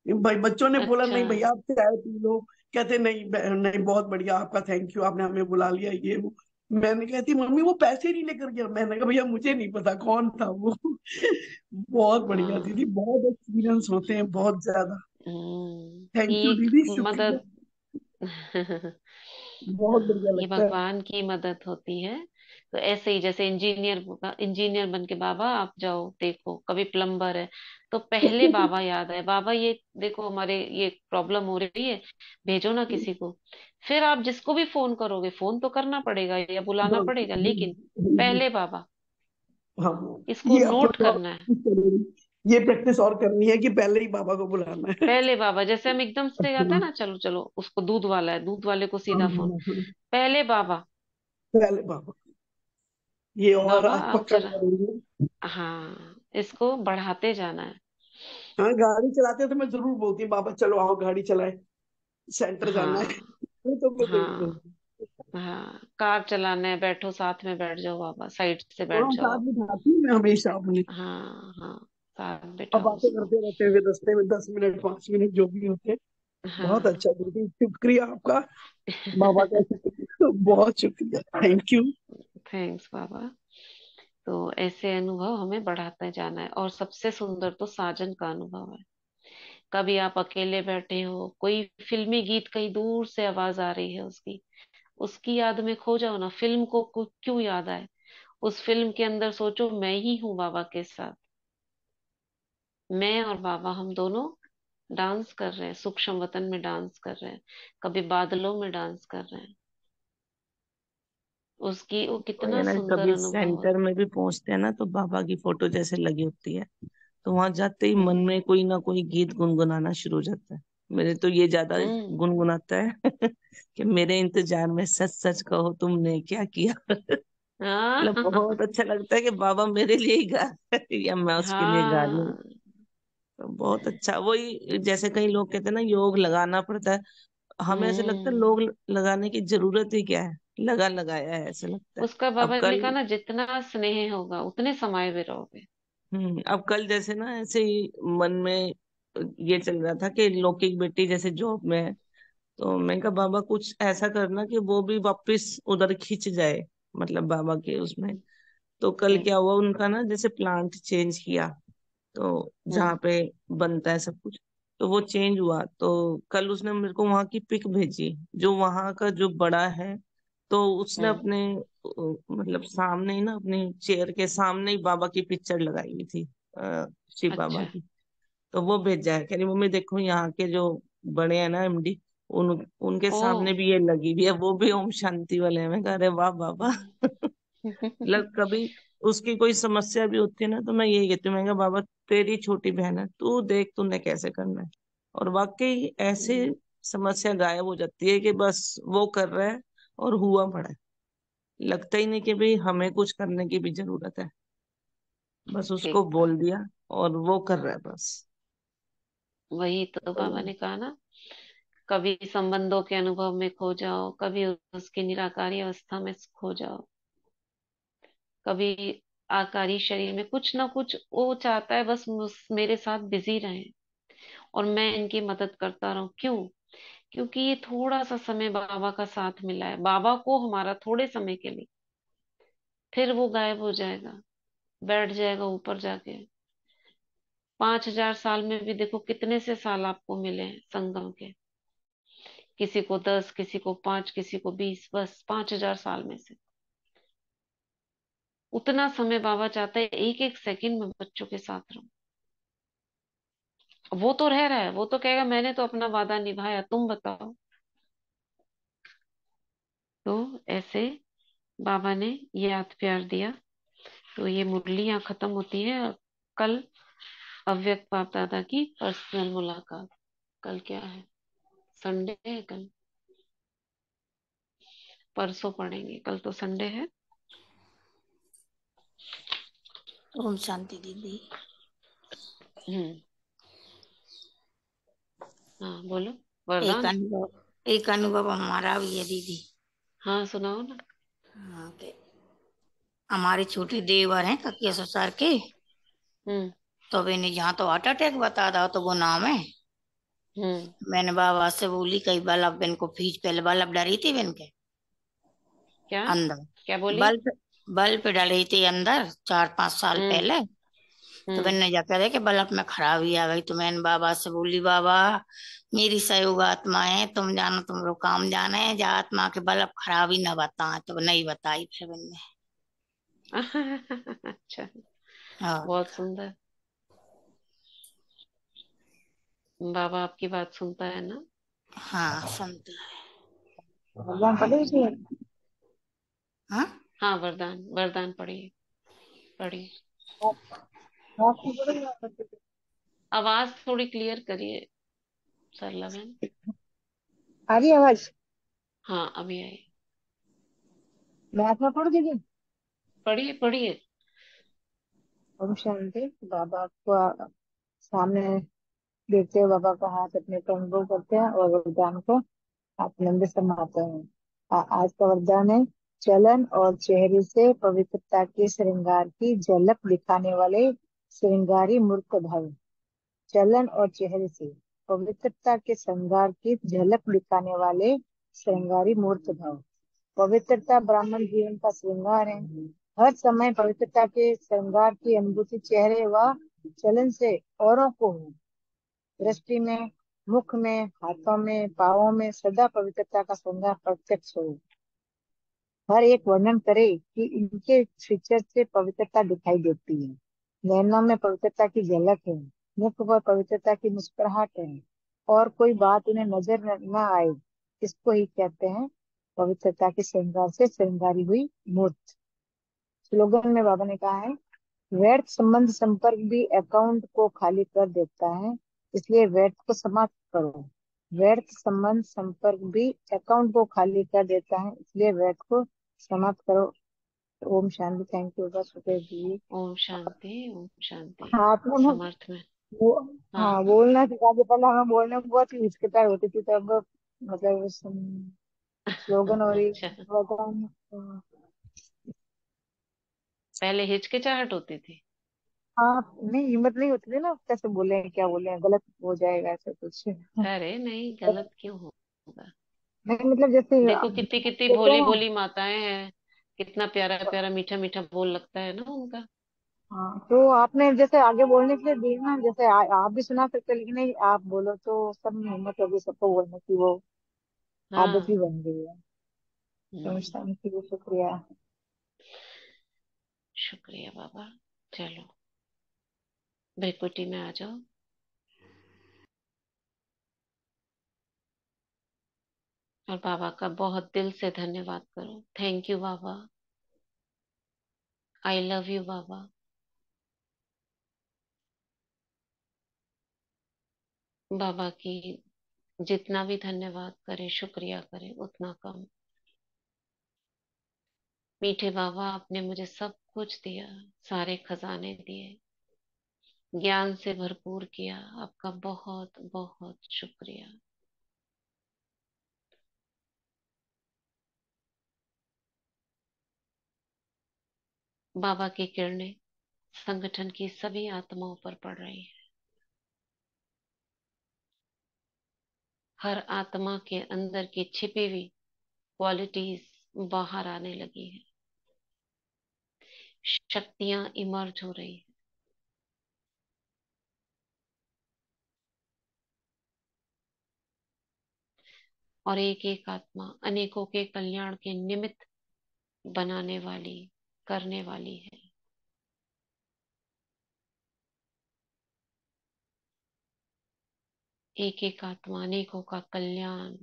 भाई बच्चों ने बोला अच्छा। नहीं भैया आप चाय पी लो, कहते नहीं नहीं बहुत बढ़िया आपका, थैंक यू आपने हमें बुला लिया, ये वो। मैंने कहती मम्मी वो पैसे नहीं लेकर गया, मैंने कहा भैया मुझे नहीं पता कौन था वो। बहुत बढ़िया दीदी, हाँ। बहुत एक्सपीरियंस होते हैं, बहुत ज्यादा। थैंक यू ये दीदी, शुक्रिया। मदद बहुत बढ़िया ये लगता है। भगवान की मदद होती है। तो ऐसे ही जैसे इंजीनियर बन के बाबा आप जाओ देखो, कभी प्लम्बर है तो पहले बाबा याद है, बाबा ये देखो हमारे ये प्रॉब्लम हो रही है, भेजो ना किसी को। फिर आप जिसको भी फोन करोगे, फोन तो करना पड़ेगा या बुलाना पड़ेगा, लेकिन पहले बाबा, हाँ, इसको ये नोट अपने और करना है। ये प्रैक्टिस और करनी है कि पहले ही बाबा को बुलाना है। पहले बाबा, जैसे हम एकदम से जाते हैं हाँ, ना, चलो चलो उसको दूध वाला है, दूध वाले को हाँ, सीधा फोन, हाँ, पहले बाबा। पहले बाबा, ये और बाबा आज आप पक्का जरा, करेंगे। हाँ इसको बढ़ाते जाना है। हाँ, गाड़ी चलाते हैं तो मैं जरूर बोलती हूँ बाबा चलो आओ गाड़ी चलाए, सेंटर जाना है। हाँ। ये तो मैं जरूर हाँ। बोलती हाँ कार चलाना है, बैठो साथ में बैठ जाओ बाबा, साइड से हूँ। बैठ हाँ, साथ जाओ। में जाती हूँ मैं हमेशा अपनी। हाँ हाँ, साथ अब बिठाओ बातें उसको। करते रहते हुए रास्ते में 10 मिनट 5 मिनट जो भी होते हैं। बहुत हाँ। अच्छा दीदी, शुक्रिया आपका। बाबा का शुक्रिया, बहुत शुक्रिया, थैंक यू। थैंक्स बाबा। तो ऐसे अनुभव हमें बढ़ाते जाना है, और सबसे सुंदर तो साजन का अनुभव है। कभी आप अकेले बैठे हो, कोई फिल्मी गीत कहीं दूर से आवाज आ रही है उसकी, उसकी याद में खो जाओ ना, फिल्म को क्यों याद आए, उस फिल्म के अंदर सोचो मैं ही हूँ बाबा के साथ, मैं और बाबा हम दोनों डांस कर रहे हैं, सूक्ष्म वतन में डांस कर रहे हैं, कभी बादलों में डांस कर रहे हैं, उसकी वो तो ये कितना ना सुंदर कभी अनुभव सेंटर होता में भी पहुंचते हैं ना तो बाबा की फोटो जैसे लगी होती है, तो वहां जाते ही है। मन में कोई ना कोई गीत गुनगुनाना शुरू हो जाता है। मेरे तो ये ज्यादा हम्म। गुनगुनाता है कि मेरे इंतजार में सच सच कहो तुमने क्या किया। मतलब हाँ। बहुत अच्छा लगता है कि बाबा मेरे लिए ही गा रहा है या मैं उसके लिए गा रही हूँ। हाँ। तो बहुत अच्छा, वही जैसे कई लोग कहते हैं ना योग लगाना पड़ता है, हमें ऐसे लगता है हम्म। लोग लगाने की जरूरत ही क्या है, लगा लगाया है ऐसे लगता है। उसका अब बाबा ने कल कहा ना, जितना स्नेह होगा उतने समय में रहोगे। अब कल जैसे ना ऐसे ही मन में ये चल रहा था कि लौकिक बेटी जैसे जॉब में है, तो मैं कहा बाबा कुछ ऐसा करना कि वो भी वापस उधर खिंच जाए, मतलब बाबा के उसमें। तो कल हम्म। क्या हुआ उनका ना, जैसे प्लांट चेंज किया, तो हम्म। जहाँ पे बनता है सब कुछ, तो वो चेंज हुआ। तो कल उसने मेरे को वहां की पिक भेजी, जो वहां का जो बड़ा है, तो उसने हम्म। अपने मतलब सामने ही ना, अपनी चेयर के सामने ही बाबा की पिक्चर लगाई हुई थी, शिव बाबा अच्छा। की। तो वो भेजा है, कह रही मम्मी देखो यहाँ के जो बड़े हैं ना एमडी, उनके ओ। सामने भी ये लगी हुई है, वो भी ओम शांति वाले हैं। मैं कह रहे वाह बाबा। मतलब कभी उसकी कोई समस्या भी होती है ना, तो मैं यही कहती हूँ, मैं कहा बाबा तेरी छोटी बहन है, तू देख तूने कैसे करना है। और वाकई ऐसे समस्या गायब हो जाती है कि बस वो कर रहा है और हुआ पड़ा है। लगता ही नहीं कि भाई हमें कुछ करने की भी जरूरत है, बस उसको ठीक बात। बोल दिया और वो कर रहा है बस। वही तो बाबा ने कहा ना, कभी संबंधों के अनुभव में खो जाओ, कभी उसकी निराकारी अवस्था में खो जाओ, कभी आकारी शरीर में, कुछ ना कुछ वो चाहता है बस मेरे साथ बिजी रहे और मैं इनकी मदद करता रहूं। क्यों? क्योंकि ये थोड़ा सा समय बाबा का साथ मिला है, बाबा को हमारा थोड़े समय के लिए, फिर वो गायब हो जाएगा, बैठ जाएगा ऊपर जाके। 5,000 साल में भी देखो कितने से साल आपको मिले हैं संगम के, किसी को 10, किसी को 5, किसी को 20, बस 5,000 साल में से उतना समय बाबा चाहता है एक एक सेकंड में बच्चों के साथ रहूं। वो तो रह रहा है, वो तो कहेगा मैंने तो अपना वादा निभाया, तुम बताओ। तो ऐसे बाबा ने याद प्यार दिया। तो ये मुरली यहाँ खत्म होती है। कल अव्यक्त बाप दादा की पर्सनल मुलाकात। कल क्या है? संडे है कल, परसों पढ़ेंगे, कल तो संडे है। ओम शांति दीदी। हम्म। हाँ बोलो। एक वरदान। अनुभव एक अनुभव हमारा भी है दीदी। हाँ सुनाओ ना। हाँ, हमारे छोटे देवर हैं ककिया ससुराल के। हम्म। तो अब इन्हें जहाँ तो हार्ट अटैक बता रहा तो वो नाम है। हम्म। मैंने बाबा से बोली कई बल्ब इनको फीस, पहले बल्ब डरी थी इनके क्या? अंदर। क्या बोली? बल्ब बल्ब डली थी अंदर 4-5 साल हम्म। पहले। तो हम्म। मैंने जाकर देखा बल्ब में खराबी आ गई। तो मैंने बाबा से बोली बाबा मेरी सहयोग आत्मा है, तुम जानो तुम लोग काम जाने हैं, जा आत्मा के बल्ब खराबी न बताए। तो नहीं बताई फिर मैंने। अच्छा। और बहुत सुंदर। बाबा आपकी बात सुनता है ना? हाँ संत। भगवान पढ़े थे। हाँ हाँ, वरदान, वरदान पढ़िए, पढ़िए। आपकी पढ़े। आवाज थोड़ी क्लियर करिए सरला बहन। आ रही आवाज? हाँ अभी आई। मैं आत्मा पढ़ दीजिए। पढ़िए पढ़िए। ओम शांति। बाबा को सामने देखते हुए बाबा का हाथ अपने पर अनुभव करते हैं और वरदान को आनंद समाते हैं। आज का वरदान है, चलन और चेहरे से पवित्रता के श्रृंगार की झलक दिखाने वाले श्रृंगारी मूर्त भव। चलन और चेहरे से पवित्रता के श्रृंगार की झलक दिखाने वाले श्रृंगारी मूर्त भव। पवित्रता ब्राह्मण जीवन का श्रृंगार है। हर समय पवित्रता के श्रृंगार की अनुभूति चेहरे व चलन से औरों को हो। दृष्टि में, मुख में, हाथों में, पाँवों में सदा पवित्रता का श्रृंगार प्रत्यक्ष हो। हर एक वर्णन करे कि इनके फीचर से पवित्रता दिखाई देती है। नैनों में पवित्रता की झलक है, मुख पर पवित्रता की मुस्कुराहट है, और कोई बात उन्हें नजर न आए, इसको ही कहते हैं पवित्रता के श्रृंगार से श्रृंगारी हुई मूर्त। स्लोगन में बाबा ने कहा है, व्यर्थ संबंध संपर्क भी अकाउंट को खाली कर देता है, इसलिए व्यर्थ को समाप्त करो। व्यर्थ संबंध संपर्क भी अकाउंट को खाली कर देता है, इसलिए व्यर्थ को समाप्त करो। ओम शांति। थैंक यू बस सुखदेव जी। ओम शांति, ओम शांति। हाँ आपको ना समर्थ में। वो, हाँ। हाँ बोलना सिखा के, पहले हमें बोलने में बहुत ही हिचकिचाहट होती थी, तब मतलब स्लोगन और ये अच्छा, वरदान, पहले हिचकिचाहट होती थी। हाँ नहीं हिम्मत नहीं होती थी ना, कैसे बोले क्या बोले, गलत हो जाएगा ऐसा कुछ। अरे नहीं, गलत क्यों होगा? नहीं मतलब जैसे देखो आप कितनी कितनी बोलते हैं भोली ना। भोली माताएं हैं, कितना प्यारा प्यारा मीठा मीठा बोल लगता है ना उनका। हाँ तो आपने जैसे आगे बोलने के लिए दी ना, जैसे आप भी सुना सकते हो, लेकिन नहीं आप बोलो तो सब में हिम्मत होगी सबको बोलने की, वो आदत हाँ। भी बन गई है। हम्म। समझता के लिए शुक्रिया। शुक्रिया बाबा। चलो भ्रिकुटी में आ जाओ और बाबा का बहुत दिल से धन्यवाद करो। थैंक यू बाबा, आई लव यू बाबा। बाबा की जितना भी धन्यवाद करें, शुक्रिया करें, उतना कम। मीठे बाबा, आपने मुझे सब कुछ दिया, सारे खजाने दिए, ज्ञान से भरपूर किया। आपका बहुत बहुत शुक्रिया। बाबा की किरणें संगठन की सभी आत्माओं पर पड़ रही है। हर आत्मा के अंदर की छिपी हुई क्वालिटीज बाहर आने लगी है, शक्तियां इमर्ज हो रही है। और एक एक आत्मा अनेकों के कल्याण के निमित्त बनाने वाली, करने वाली है। एक एक आत्मा अनेकों का कल्याण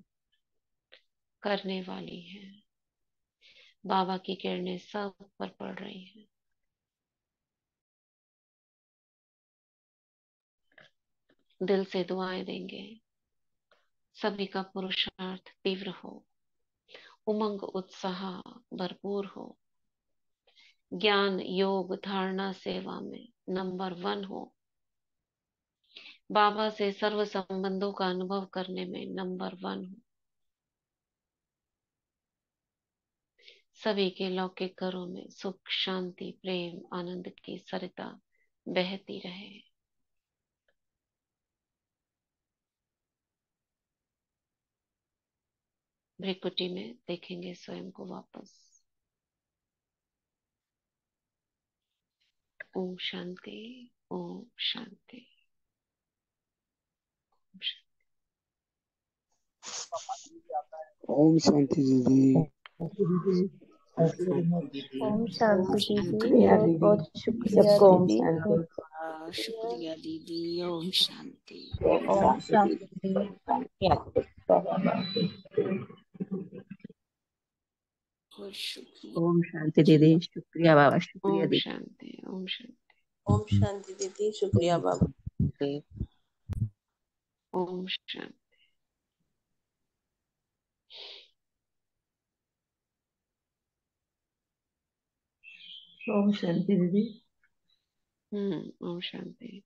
करने वाली है। बाबा की किरणें सब पर पड़ रही हैं। दिल से दुआएं देंगे, सभी का पुरुषार्थ तीव्र हो, उमंग उत्साह भरपूर हो, ज्ञान योग धारणा सेवा में नंबर 1 हो, बाबा से सर्व संबंधों का अनुभव करने में नंबर 1 हो, सभी के लौकिक घरों में सुख शांति प्रेम आनंद की सरिता बहती रहे। भ्रिकुटी में देखेंगे स्वयं को वापस। ओम शांति, ओम शांति, ओम शांति। ओम शांति दीदी। ओम शांति दीदी, शुक्रिया बहुत दीदी, बहुत शुक्रिया सबको ओम दीदी। शांति। शुक्रिया दीदी। ओम शांति। ओम शांति। बहुत शुक्रिया। ओम शांति दीदी, शुक्रिया बाबा, शुक्रिया ओम दीदी। शांति, ओम शांति, ओम शांति दीदी, शुक्रिया बाबा। ओम शांति। ओम शांति दीदी। ओम शांति।